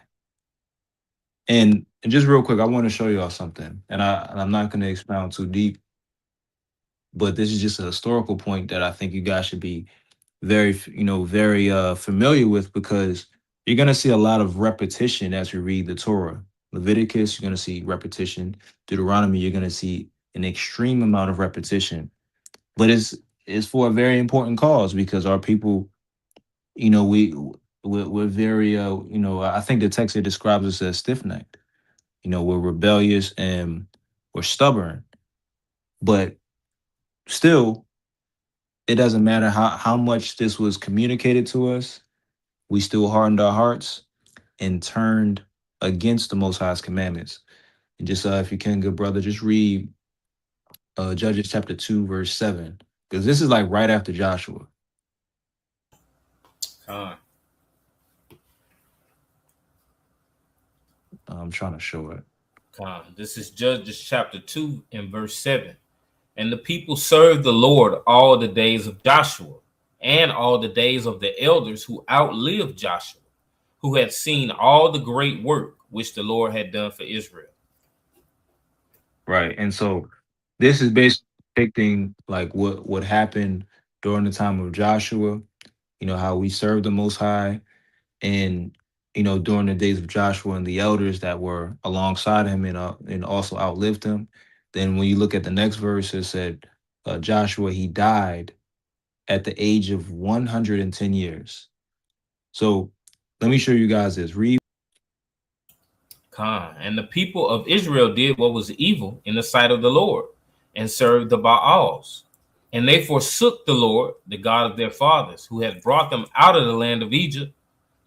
And just real quick, I want to show y'all something. And I'm not going to expound too deep, but this is just a historical point that I think you guys should be very familiar with, because you're going to see a lot of repetition as you read the Torah. Leviticus, you're going to see repetition. Deuteronomy, you're going to see an extreme amount of repetition. But it's for a very important cause, because our people, we're very I think the text here describes us as stiff-necked. We're rebellious and we're stubborn. But still, it doesn't matter how much this was communicated to us, we still hardened our hearts and turned against the Most High's commandments. And just if you can, good brother, just read Judges chapter 2, verse 7, because this is like right after Joshua. I'm trying to show it. This is Judges chapter 2 and verse 7. And the people served the Lord all the days of Joshua and all the days of the elders who outlived Joshua, who had seen all the great work which the Lord had done for Israel. Right. And so this is basically depicting like what happened during the time of Joshua, how we served the Most High, and during the days of Joshua and the elders that were alongside him and also outlived him. Then when you look at the next verse, it said Joshua, he died at the age of 110 years. So let me show you guys this. Read. And the people of Israel did what was evil in the sight of the Lord and served the Baals. And they forsook the Lord, the God of their fathers, who had brought them out of the land of Egypt.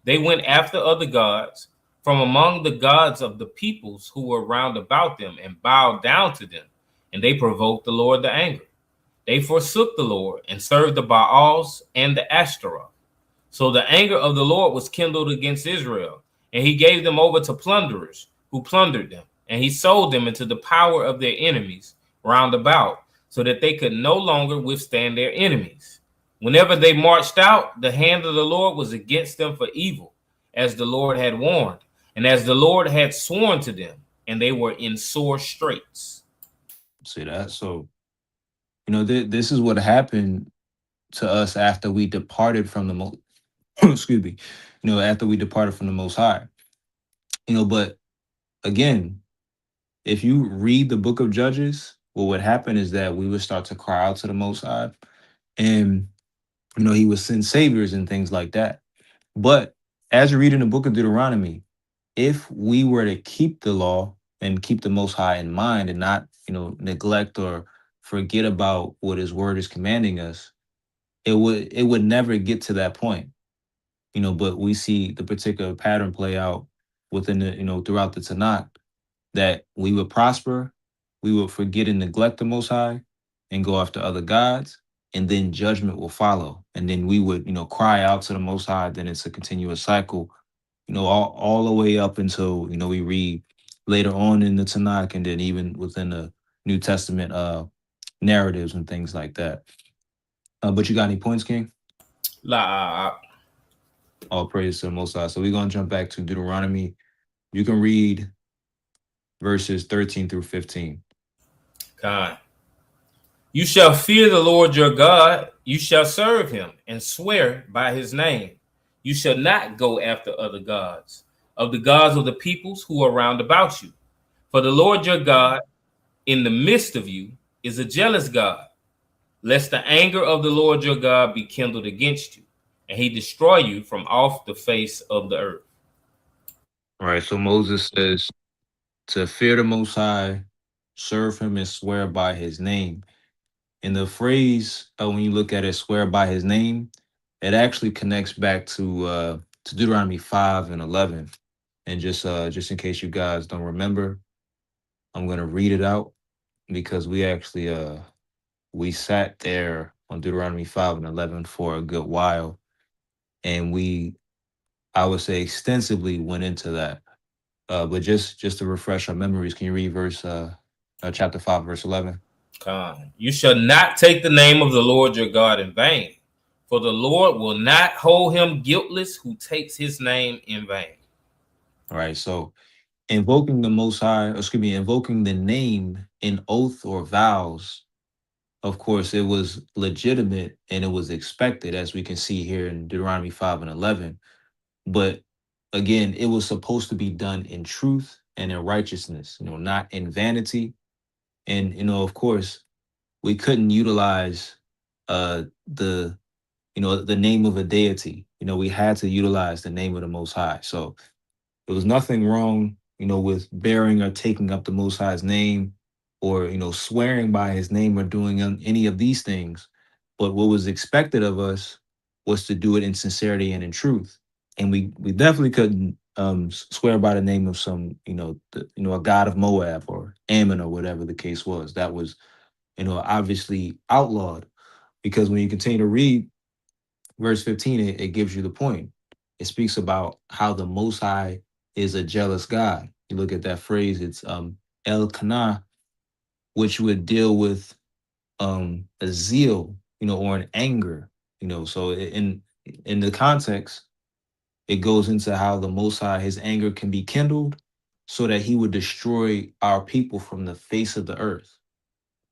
They went after other gods from among the gods of the peoples who were round about them and bowed down to them. And they provoked the Lord to anger. They forsook the Lord and served the Baals and the Ashtaroth. So the anger of the Lord was kindled against Israel, and he gave them over to plunderers who plundered them, and he sold them into the power of their enemies round about, so that they could no longer withstand their enemies. Whenever they marched out, the hand of the Lord was against them for evil, as the Lord had warned, and as the Lord had sworn to them, and they were in sore straits. See that? So, this is what happened to us after we departed from the Most excuse me, after we departed from the Most High. But again, if you read the book of Judges, what would happen is that we would start to cry out to the Most High, and he would send saviors and things like that. But as you read in the book of Deuteronomy, if we were to keep the law and keep the Most High in mind and not, neglect or forget about what His Word is commanding us, it would never get to that point. But we see the particular pattern play out within the, throughout the Tanakh, that we would prosper, we would forget and neglect the Most High and go after other gods, and then judgment will follow. And then we would, cry out to the Most High. Then it's a continuous cycle, all the way up until, we read later on in the Tanakh, and then even within the New Testament narratives and things like that. But you got any points, King? All praise to the Most High. So we're going to jump back to Deuteronomy. You can read verses 13 through 15. God. You shall fear the Lord your God. You shall serve him and swear by his name. You shall not go after other gods, of the gods of the peoples who are round about you. For the Lord your God in the midst of you is a jealous God, lest the anger of the Lord your God be kindled against you. and he destroy you from off the face of the earth. All right. So Moses says to fear the Most High, serve him, and swear by his name. And the phrase, when you look at it, swear by his name, it actually connects back to Deuteronomy 5 and 11. And just in case you guys don't remember, I'm gonna read it out because we sat there on Deuteronomy 5 and 11 for a good while, and I would say extensively went into that. But just to refresh our memories, can you read chapter 5, verse 11? You shall not take the name of the Lord your God in vain, for the Lord will not hold him guiltless who takes his name in vain. All right. So invoking the Most High, invoking the name in oath or vows, of course, it was legitimate and it was expected, as we can see here in Deuteronomy 5 and 11. But again, it was supposed to be done in truth and in righteousness, not in vanity. And, of course, we couldn't utilize the the name of a deity. We had to utilize the name of the Most High. So there was nothing wrong, with bearing or taking up the Most High's name, or swearing by his name, or doing any of these things. But what was expected of us was to do it in sincerity and in truth. And we definitely couldn't swear by the name of some a god of Moab or Ammon or whatever the case was. That was obviously outlawed, because when you continue to read verse 15, it gives you the point. It speaks about how the Most High is a jealous God. You look at that phrase, it's El Kana, which would deal with a zeal, or an anger, So in the context, it goes into how the Most High, his anger can be kindled so that he would destroy our people from the face of the earth.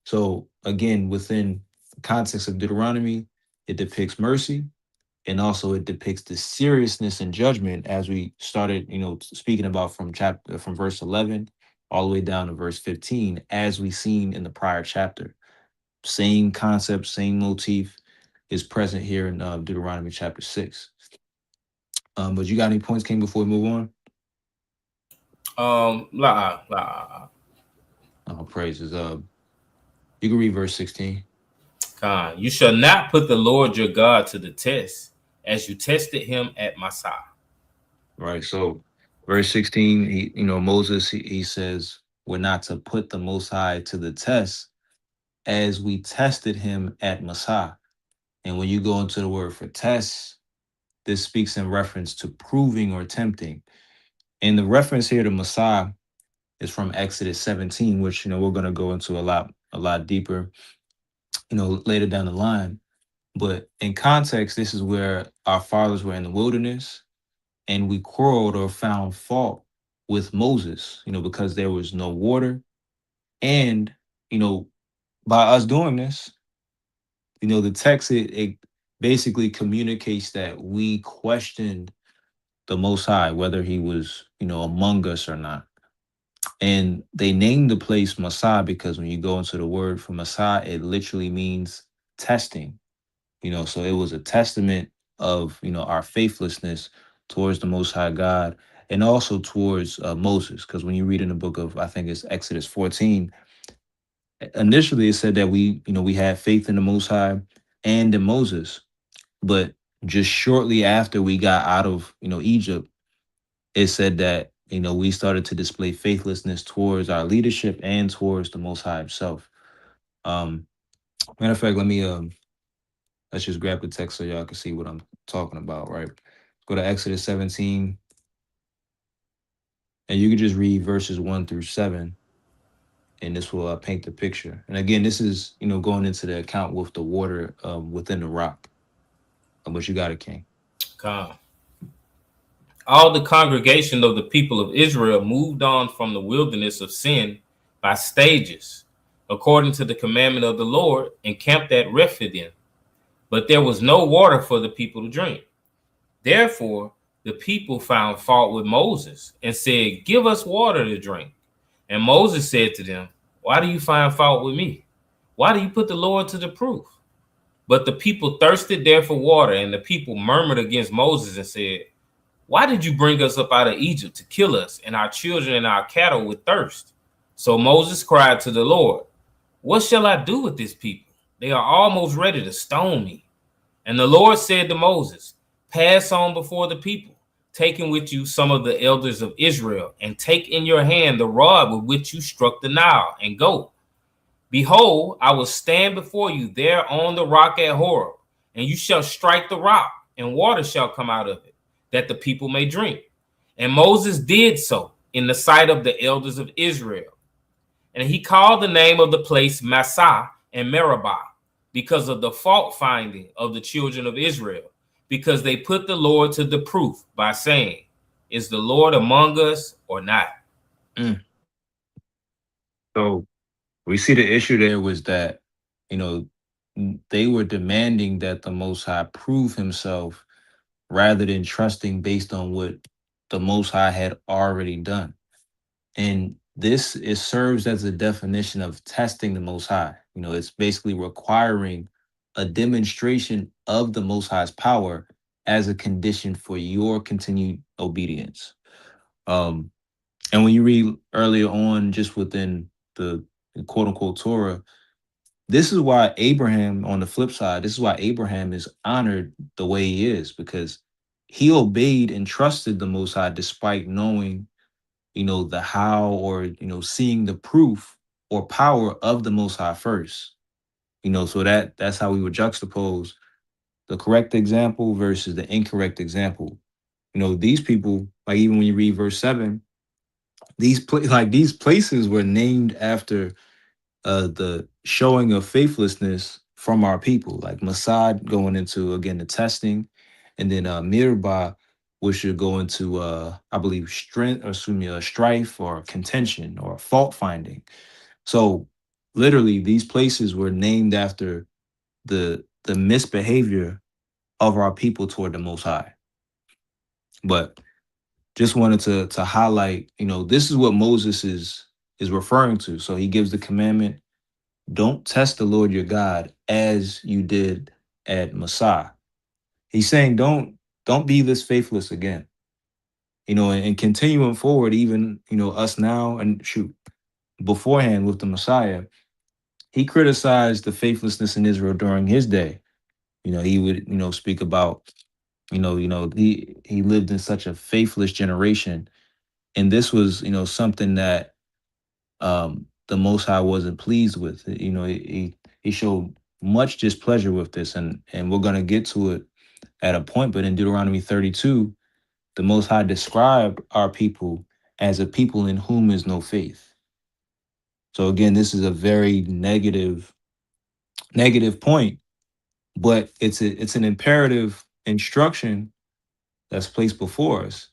So again, within the context of Deuteronomy, it depicts mercy, and also it depicts the seriousness and judgment, as we started speaking about from verse 11 all the way down to verse 15, as we seen in the prior chapter. Same concept, same motif is present here in Deuteronomy chapter 6. But you got any points, King, before we move on? Praises. You can read verse 16. You shall not put the Lord your God to the test, as you tested him at Massah. Right. So verse 16, Moses, he says, we're not to put the Most High to the test, as we tested him at Massah. And when you go into the word for test, this speaks in reference to proving or tempting. And the reference here to Massah is from Exodus 17, which we're going to go into a lot deeper later down the line. But in context, this is where our fathers were in the wilderness, and we quarreled or found fault with Moses, because there was no water. And by us doing this, the text, it basically communicates that we questioned the Most High, whether he was among us or not. And they named the place Massah because when you go into the word for Massah, it literally means testing. So it was a testament of our faithlessness towards the Most High God, and also towards Moses. Because when you read in the book of, I think it's Exodus 14, initially it said that we had faith in the Most High and in Moses, but just shortly after we got out of Egypt, it said that we started to display faithlessness towards our leadership and towards the Most High himself. Matter of fact, let's just grab the text so y'all can see what I'm talking about, right? Go to Exodus 17, and you can just read verses 1 through 7, and this will paint the picture. And again, this is going into the account with the water within the rock. But you got it, King. All the congregation of the people of Israel moved on from the wilderness of sin by stages, according to the commandment of the Lord, and camped at Rephidim. But there was no water for the people to drink. Therefore, the people found fault with Moses and said, "Give us water to drink." And Moses said to them, "Why do you find fault with me? Why do you put the Lord to the proof?" But the people thirsted there for water, and the people murmured against Moses and said, why did you bring us up out of Egypt to kill us and our children and our cattle with thirst? So Moses cried to the Lord, what shall I do with this people? They are almost ready to stone me. And the Lord said to Moses, pass on before the people, taking with you some of the elders of Israel, and take in your hand the rod with which you struck the Nile, and go. Behold, I will stand before you there on the rock at Horeb, and you shall strike the rock, and water shall come out of it, that the people may drink. And Moses did so in the sight of the elders of Israel. And he called the name of the place Massah and Meribah, because of the fault finding of the children of Israel, because they put the Lord to the proof by saying, is the Lord among us or not? So we see the issue there was that, you know, they were demanding that the Most High prove himself rather than trusting based on what the Most High had already done. And this it serves as a definition of testing the Most High. You know, it's basically requiring a demonstration of the Most High's power as a condition for your continued obedience. Um, and when you read earlier on, just within the quote unquote Torah, this is why Abraham, on the flip side, this is why Abraham is honored the way he is, because he obeyed and trusted the Most High despite knowing, you know, the how, or, you know, seeing the proof or power of the Most High first. You know, so that's how we would juxtapose the correct example versus the incorrect example. You know, these people, like even when you read verse 7, these places were named after the showing of faithlessness from our people, like Masad going into again the testing, and then Mirba, which should go into I believe strength, or excuse me, strife or contention or fault finding. So literally, these places were named after the misbehavior of our people toward the Most High. But just wanted to highlight, you know, this is what Moses is referring to. So he gives the commandment, don't test the Lord your God as you did at Massah. He's saying don't be this faithless again. You know, and continuing forward, even, you know, us now, and shoot, beforehand with the Messiah, he criticized the faithlessness in Israel during his day. You know, he would, you know, speak about, he lived in such a faithless generation. And this was, you know, something that the Most High wasn't pleased with. You know, he showed much displeasure with this, and we're gonna get to it at a point. But in Deuteronomy 32, the Most High described our people as a people in whom is no faith. So again, this is a very negative point, but it's an imperative instruction that's placed before us,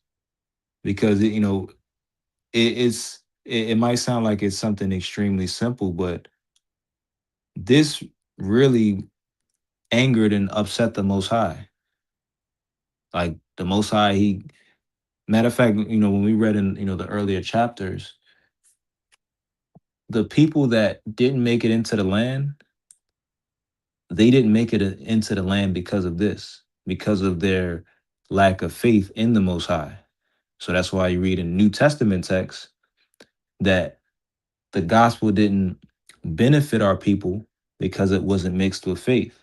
because you know it might sound like it's something extremely simple, but this really angered and upset the Most High. Like the Most High, he, matter of fact, you know, when we read in, you know, the earlier chapters, the people that didn't make it into the land, they didn't make it into the land because of this, because of their lack of faith in the Most High. So that's why you read in New Testament texts that the gospel didn't benefit our people because it wasn't mixed with faith.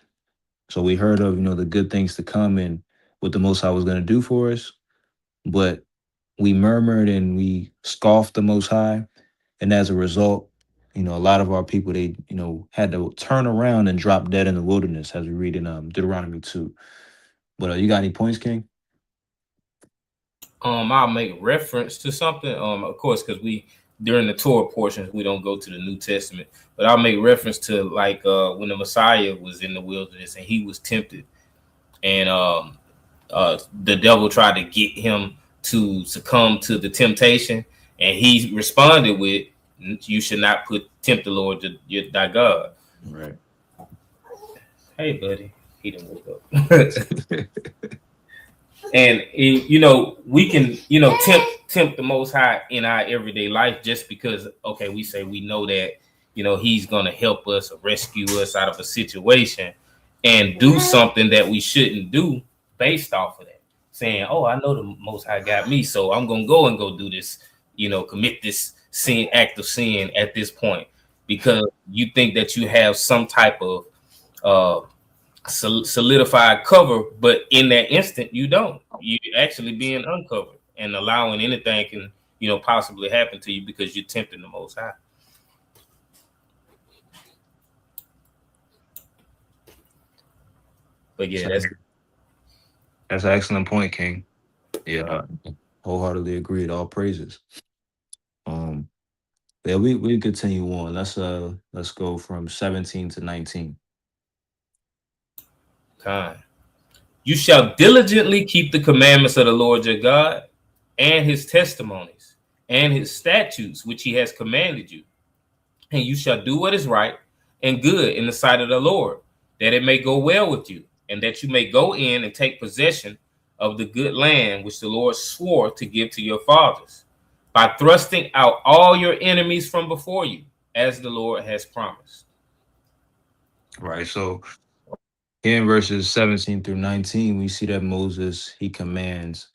So we heard of, you know, the good things to come and what the Most High was going to do for us, but we murmured and we scoffed the Most High, and as a result, you know, a lot of our people, they, you know, had to turn around and drop dead in the wilderness, as we read in Deuteronomy 2. But you got any points, King? I'll make reference to something. Of course, because we during the Torah portions we don't go to the New Testament, but I'll make reference to like when the Messiah was in the wilderness and he was tempted, and the devil tried to get him to succumb to the temptation, and he responded with, "You should not tempt the Lord thy God." Right. Hey, buddy, he didn't wake up. And you know, we can, you know, tempt the Most High in our everyday life, just because, okay, we say we know that, you know, he's gonna help us or rescue us out of a situation, and do something that we shouldn't do based off of that. Saying, "Oh, I know the Most High got me, so I'm gonna go and go do this. Commit this act of sin at this point because you think that you have some type of uh, solidified cover, but in that instant, you don't. You're actually being uncovered and allowing anything can possibly happen to you because you're tempting the Most High." But yeah, That's an excellent point, King. Yeah, wholeheartedly agreed. All praises. Um, yeah, we continue on. Let's go from 17 to 19. time. You shall diligently keep the commandments of the Lord your God and his testimonies and his statutes, which he has commanded you. And you shall do what is right and good in the sight of the Lord, that it may go well with you, and that you may go in and take possession of the good land which the Lord swore to give to your fathers, by thrusting out all your enemies from before you, as the Lord has promised. Right. So here in verses 17 through 19, we see that Moses he commands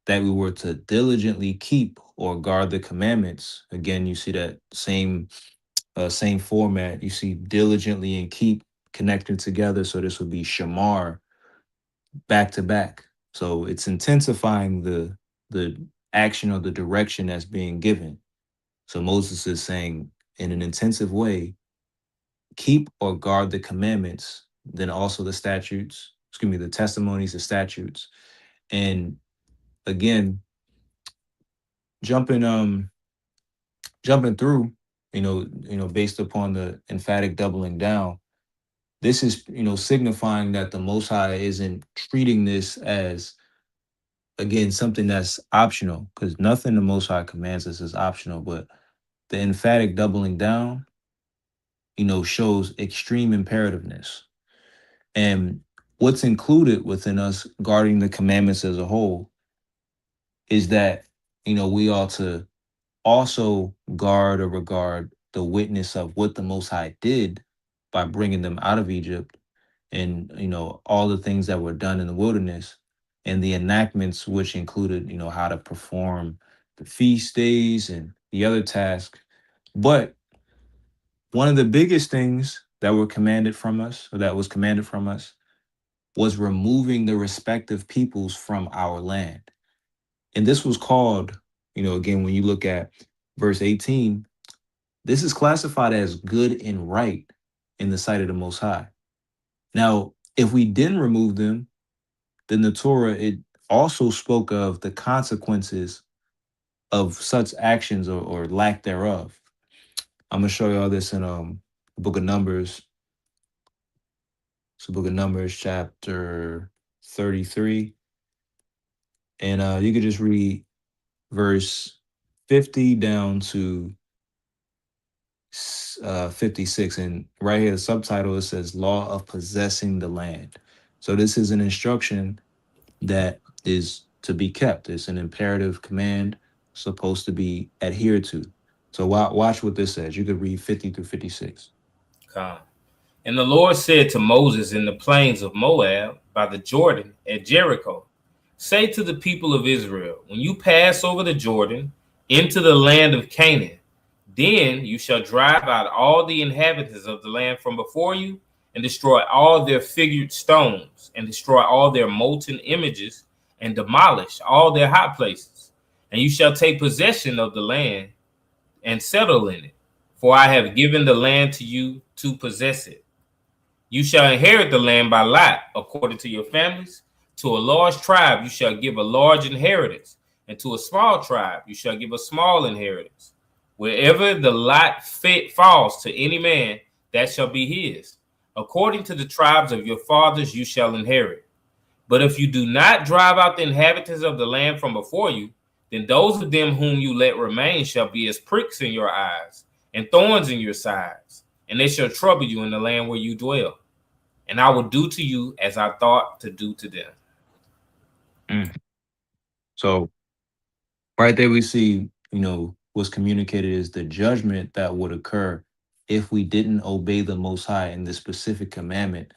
that we were to diligently keep or guard the commandments. Again, you see that same format. You see diligently and keep connected together. So this would be shamar back to back. So it's intensifying the action or the direction that's being given. So Moses is saying in an intensive way, keep or guard the commandments, then also the statutes, excuse me, the testimonies, the statutes. And again, jumping jumping through, based upon the emphatic doubling down, this is, signifying that the Most High isn't treating this as, again, something that's optional, because nothing the Most High commands us is optional. But the emphatic doubling down, shows extreme imperativeness. And what's included within us guarding the commandments as a whole is that, we ought to also guard or regard the witness of what the Most High did by bringing them out of Egypt, and all the things that were done in the wilderness, and the enactments which included how to perform the feast days and the other tasks. But one of the biggest things that were commanded from us, or that was commanded from us, was removing the respective peoples from our land. And this was called, again, when you look at verse 18, this is classified as good and right in the sight of the Most High. Now, if we didn't remove them, then the Torah, it also spoke of the consequences of such actions, or lack thereof. I'm gonna show you all this in the book of Numbers. It's the book of Numbers, chapter 33. And you could just read verse 50 down to 56. And right here, the subtitle, it says Law of Possessing the Land. So this is an instruction that is to be kept. It's an imperative command supposed to be adhered to. So watch what this says. You could read 50 through 56. Come. And the Lord said to Moses in the plains of Moab by the Jordan at Jericho, say to the people of Israel, when you pass over the Jordan into the land of Canaan, then you shall drive out all the inhabitants of the land from before you, and destroy all their figured stones, and destroy all their molten images, and demolish all their high places. And you shall take possession of the land and settle in it, for I have given the land to you to possess it. You shall inherit the land by lot, according to your families. To a large tribe you shall give a large inheritance, and to a small tribe you shall give a small inheritance. Wherever the lot falls to any man, that shall be his. According to the tribes of your fathers you shall inherit. But if you do not drive out the inhabitants of the land from before you, then those of them whom you let remain shall be as pricks in your eyes and thorns in your sides, and they shall trouble you in the land where you dwell. And I will do to you as I thought to do to them. Mm. So right there we see, what's communicated is the judgment that would occur if we didn't obey the Most High in this specific commandment.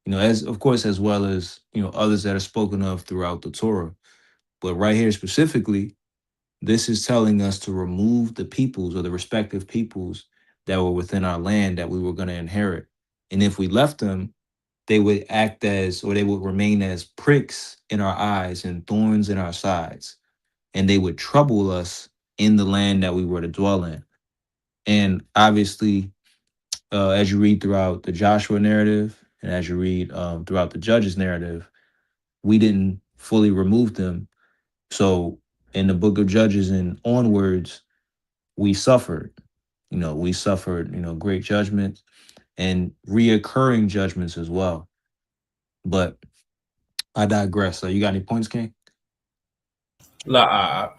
as of course, as well as, others that are spoken of throughout the Torah. But right here specifically, this is telling us to remove the peoples or the respective peoples that were within our land that we were going to inherit. And if we left them, they would act as, or they would remain as pricks in our eyes and thorns in our sides. And they would trouble us in the land that we were to dwell in. And obviously, as you read throughout the Joshua narrative and as you read throughout the Judges narrative, we didn't fully remove them. So in the book of Judges and onwards, we suffered. We suffered, great judgments and reoccurring judgments as well. But I digress. So you got any points, King? La,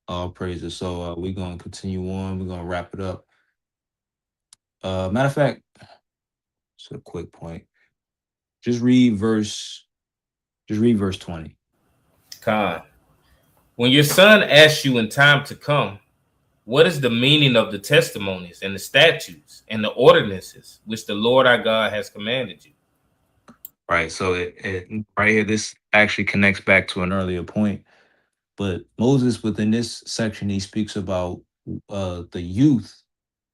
All praises. So we're gonna continue on. We're gonna wrap it up. Matter of fact, it's a quick point. Just read verse. Just read verse 20. Khan. When your son asks you in time to come, what is the meaning of the testimonies and the statutes and the ordinances which the Lord our God has commanded you? Right. So right here, this actually connects back to an earlier point. But Moses, within this section, he speaks about the youth,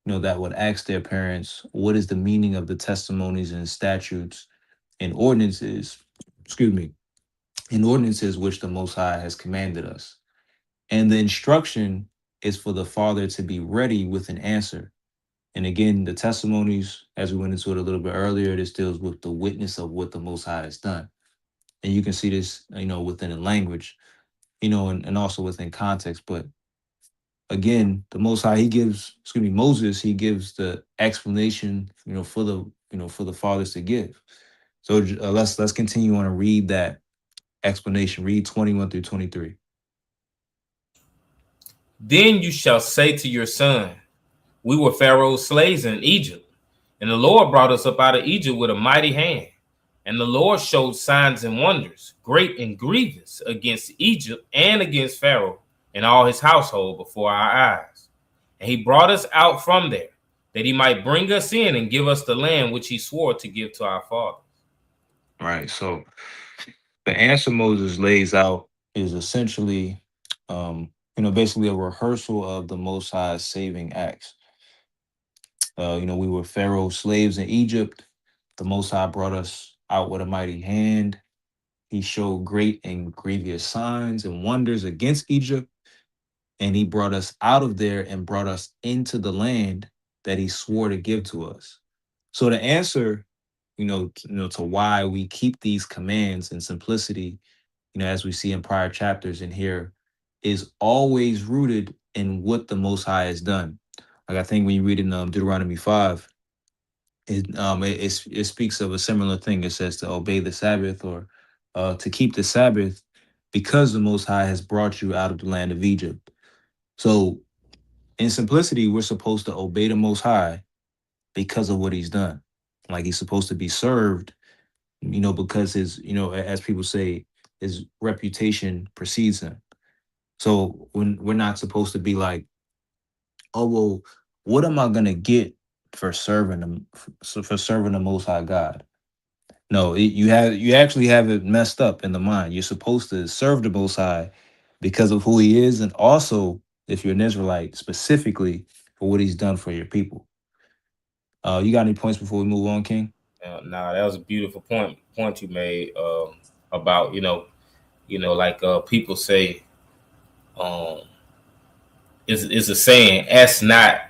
that would ask their parents, what is the meaning of the testimonies and statutes and ordinances, excuse me, and ordinances which the Most High has commanded us. And the instruction is for the father to be ready with an answer. And again, the testimonies, as we went into it a little bit earlier, this deals with the witness of what the Most High has done. And you can see this, within the language, and also within context. But again, the Most High, Moses, he gives the explanation, for the fathers to give. So let's continue on and read that explanation. Read 21 through 23. Then you shall say to your son, we were Pharaoh's slaves in Egypt, and the Lord brought us up out of Egypt with a mighty hand. And the Lord showed signs and wonders, great and grievous, against Egypt and against Pharaoh and all his household before our eyes. And he brought us out from there, that he might bring us in and give us the land which he swore to give to our fathers. Right. So the answer Moses lays out is essentially, basically a rehearsal of the Most High's saving acts. We were Pharaoh's slaves in Egypt. The Most High brought us out with a mighty hand. He showed great and grievous signs and wonders against Egypt. And he brought us out of there and brought us into the land that he swore to give to us. So the answer, to why we keep these commands in simplicity, as we see in prior chapters in here, is always rooted in what the Most High has done. Like I think when you read in Deuteronomy 5, it speaks of a similar thing. It says to obey the Sabbath or to keep the Sabbath because the Most High has brought you out of the land of Egypt. So in simplicity, we're supposed to obey the Most High because of what he's done. Like he's supposed to be served, because his, as people say, his reputation precedes him. So when we're not supposed to be like, oh, well, what am I gonna get for serving them, for serving the Most High God? No, you actually have it messed up in the mind. You're supposed to serve the Most High because of who he is, and also, if you're an Israelite, specifically for what he's done for your people. You got any points before we move on, King? Nah, that was a beautiful point you made about like people say, is a saying, ask not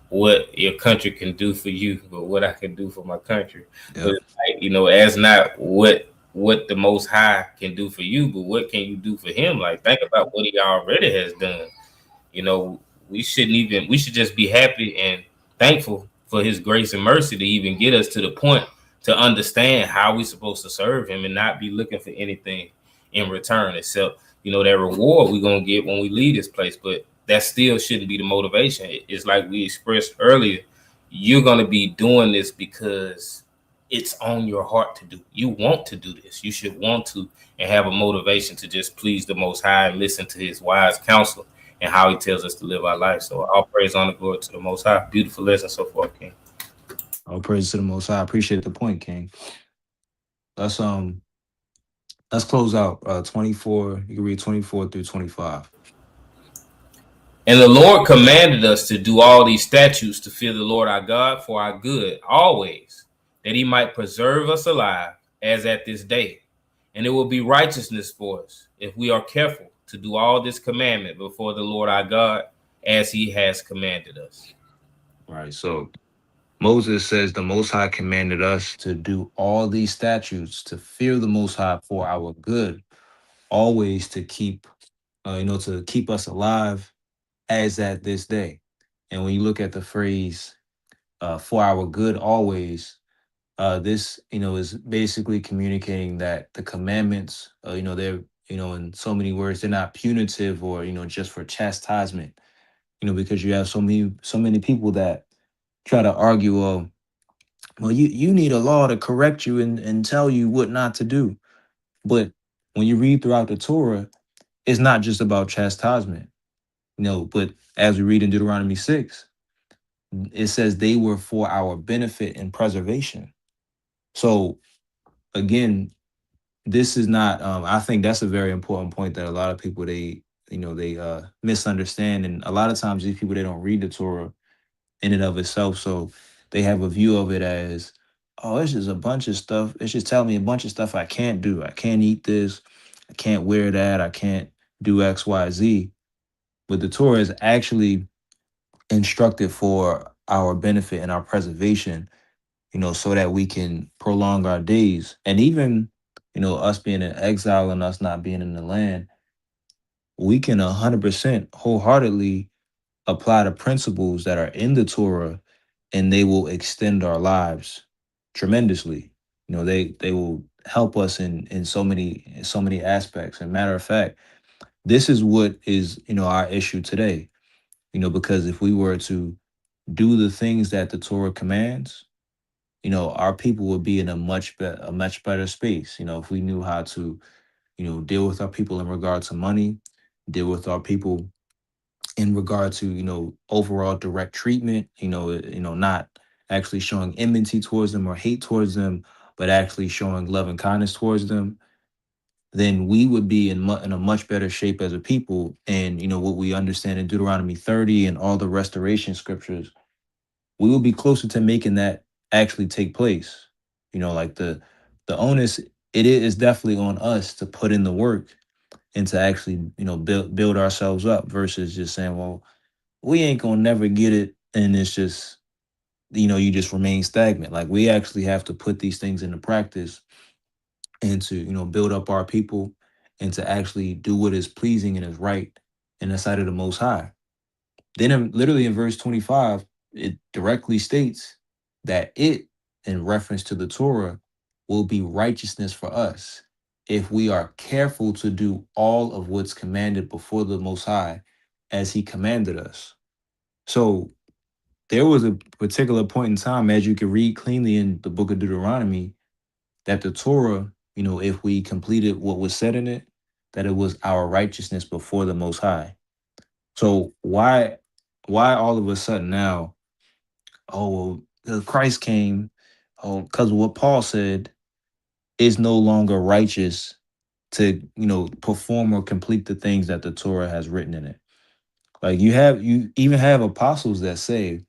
what your country can do for you, but what I can do for my country. Yep. But like, ask not what the Most High can do for you, but what can you do for him? Like, think about what he already has done. We should just be happy and thankful for his grace and mercy to even get us to the point to understand how we're supposed to serve him and not be looking for anything in return except, that reward we're going to get when we leave this place. But that still shouldn't be the motivation. It's like we expressed earlier, you're going to be doing this because it's on your heart to do. You want to do this. You should want to and have a motivation to just please the Most High and listen to his wise counsel and how he tells us to live our life. So all praise, honor, glory to the Most High. Beautiful lesson so far, King. All praise to the Most High. I appreciate the point, King. Let's um let's close out 24. You can read 24 through 25. And the Lord commanded us to do all these statutes to fear the Lord our God for our good always, that he might preserve us alive as at this day. And it will be righteousness for us if we are careful to do all this commandment before the Lord our God as he has commanded us. All right. So Moses says the Most High commanded us to do all these statutes to fear the Most High for our good, always to keep, to keep us alive as at this day. And when you look at the phrase "for our good always," this is basically communicating that the commandments, they're in so many words, they're not punitive or just for chastisement. Because you have so many people that try to argue, well, you need a law to correct you and tell you what not to do. But when you read throughout the Torah, it's not just about chastisement. But as we read in Deuteronomy 6, it says they were for our benefit and preservation. So again, this is not I think that's a very important point that a lot of people they misunderstand. And a lot of times these people, they don't read the Torah in and of itself. So they have a view of it as, oh, it's just a bunch of stuff. It's just telling me a bunch of stuff I can't do. I can't eat this. I can't wear that. I can't do X, Y, Z. But the Torah is actually instructed for our benefit and our preservation, so that we can prolong our days. And even, us being in exile and us not being in the land, we can 100% wholeheartedly apply the principles that are in the Torah, and they will extend our lives tremendously. They will help us in so many aspects. And matter of fact, this is what is our issue today. Because if we were to do the things that the Torah commands, our people would be in a much better space. If we knew how to deal with our people in regard to money, deal with our people in regard to overall direct treatment, not actually showing enmity towards them or hate towards them, but actually showing love and kindness towards them, then we would be in a much better shape as a people. And what we understand in Deuteronomy 30 and all the restoration scriptures, we will be closer to making that actually take place. Like the onus, it is definitely on us to put in the work and to actually build ourselves up, versus just saying, well, we ain't gonna never get it, and it's just you just remain stagnant. Like, we actually have to put these things into practice, and to build up our people, and to actually do what is pleasing and is right in the sight of the Most High. Then literally in verse 25, it directly states that it, in reference to the Torah, will be righteousness for us if we are careful to do all of what's commanded before the Most High as he commanded us. So there was a particular point in time, as you can read cleanly in the book of Deuteronomy, that the Torah, if we completed what was said in it, that it was our righteousness before the Most High. So why all of a sudden now, oh, well, 'cause Christ came, oh, because what Paul said is no longer righteous to, perform or complete the things that the Torah has written in it. Like, you even have apostles that say,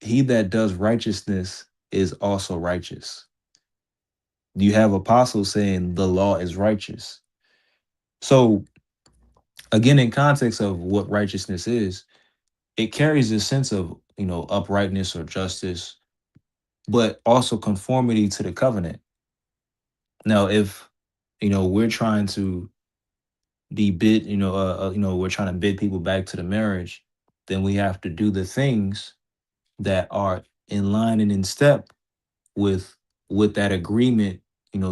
he that does righteousness is also righteous. You have apostles saying the law is righteous. So again, in context of what righteousness is, it carries a sense of, uprightness or justice, but also conformity to the covenant. Now, if we're trying to we're trying to bid people back to the marriage, then we have to do the things that are in line and in step with what that agreement,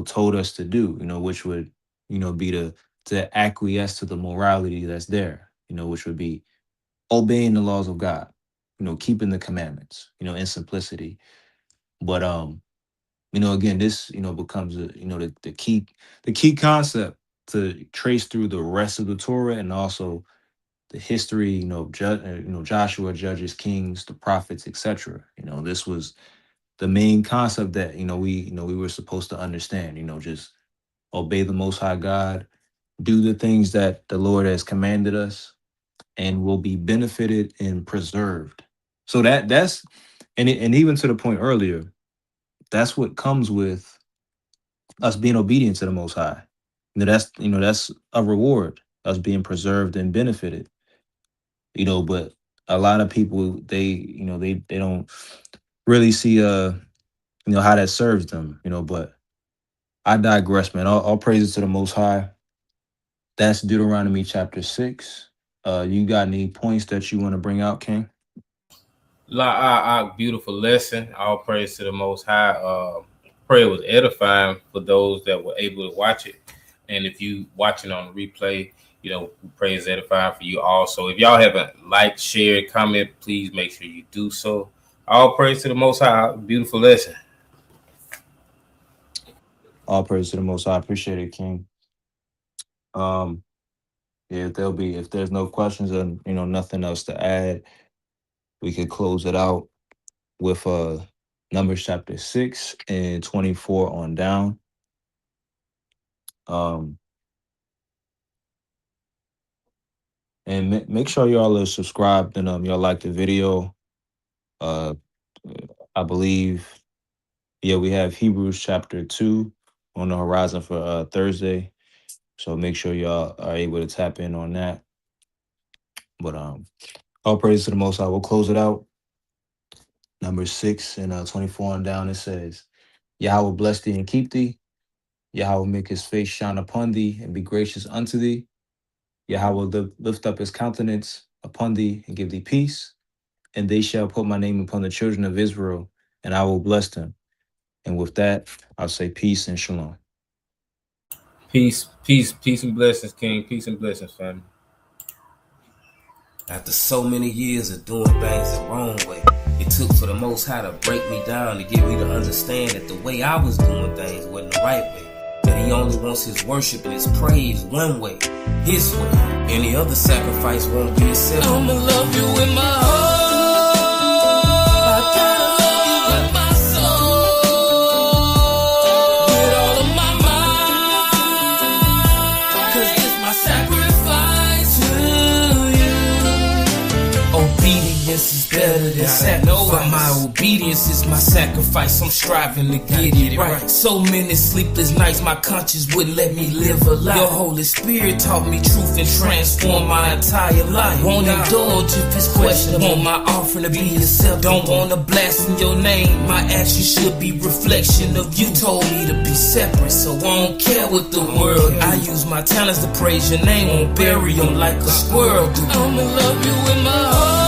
told us to do. Which would, be to acquiesce to the morality that's there. Which would be obeying the laws of God, keeping the commandments, in simplicity. But again, this becomes the key concept to trace through the rest of the Torah, and also the history, Joshua, Judges, Kings, the prophets, etc. This was the main concept that we were supposed to understand. Just obey the Most High God, do the things that the Lord has commanded us, and will be benefited and preserved. So that's and even to the point earlier, that's what comes with us being obedient to the Most High. That's a reward, us being preserved and benefited. But a lot of people they don't really see how that serves them. But I digress, man. All praises to the Most High. That's Deuteronomy chapter 6. You got any points that you want to bring out, King? Beautiful lesson. All praise to the Most High. Pray it was edifying for those that were able to watch it. And if you watching on the replay, pray is edifying for you also. If y'all haven't liked, shared, comment, please make sure you do so. All praise to the Most High. Beautiful lesson. All praise to the Most High. I appreciate it, King. If there's no questions and nothing else to add, we could close it out with Numbers chapter 6 and 24 on down. And make sure y'all are subscribed and y'all like the video. I believe, we have Hebrews chapter 2 on the horizon for Thursday. So make sure y'all are able to tap in on that. But all praise to the Most High. We'll close it out. Numbers 6 and 24 on down. It says, Yahweh bless thee and keep thee. Yahweh make his face shine upon thee and be gracious unto thee. Yahweh lift up his countenance upon thee and give thee peace. And they shall put my name upon the children of Israel, and I will bless them. And with that, I'll say peace and shalom. Peace and blessings, King. Peace and blessings, family. After so many years of doing things the wrong way, it took for the Most High to break me down, to get me to understand that the way I was doing things wasn't the right way. That he only wants his worship and his praise one way, his way. Any other sacrifice won't be acceptable. I'ma love you with my heart. I gotta love you with my soul. With all of my mind. 'Cause it's my sacrifice to you. Obedience is better than sacrifice. My obedience is my sacrifice. I'm striving to get it right. So many sleepless nights, my conscience wouldn't let me live a lie. Your Holy Spirit taught me truth and transformed my entire life. Won't indulge if it's questionable. Want my offering to be accepted. Don't want to blaspheme your name. My actions should be reflection of you. Told me to be separate, so I don't care what the world. I use my talents to praise your name. Won't bury them like a squirrel do. I'ma love you with my heart.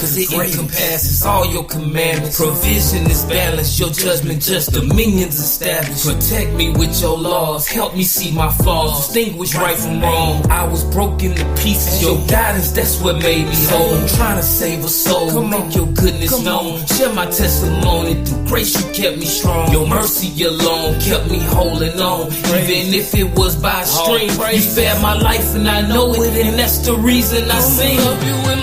Cause it encompasses all your commandments. Provision is balanced, your judgment just, dominions established. Protect me with your laws, help me see my flaws, distinguish right from wrong. I was broken to pieces, your guidance, that's what made me whole. I'm trying to save a soul, make your goodness known. Share my testimony, through grace you kept me strong. Your mercy alone kept me holding on. Even if it was by a stream, you spared my life and I know it, and that's the reason I sing. Love you in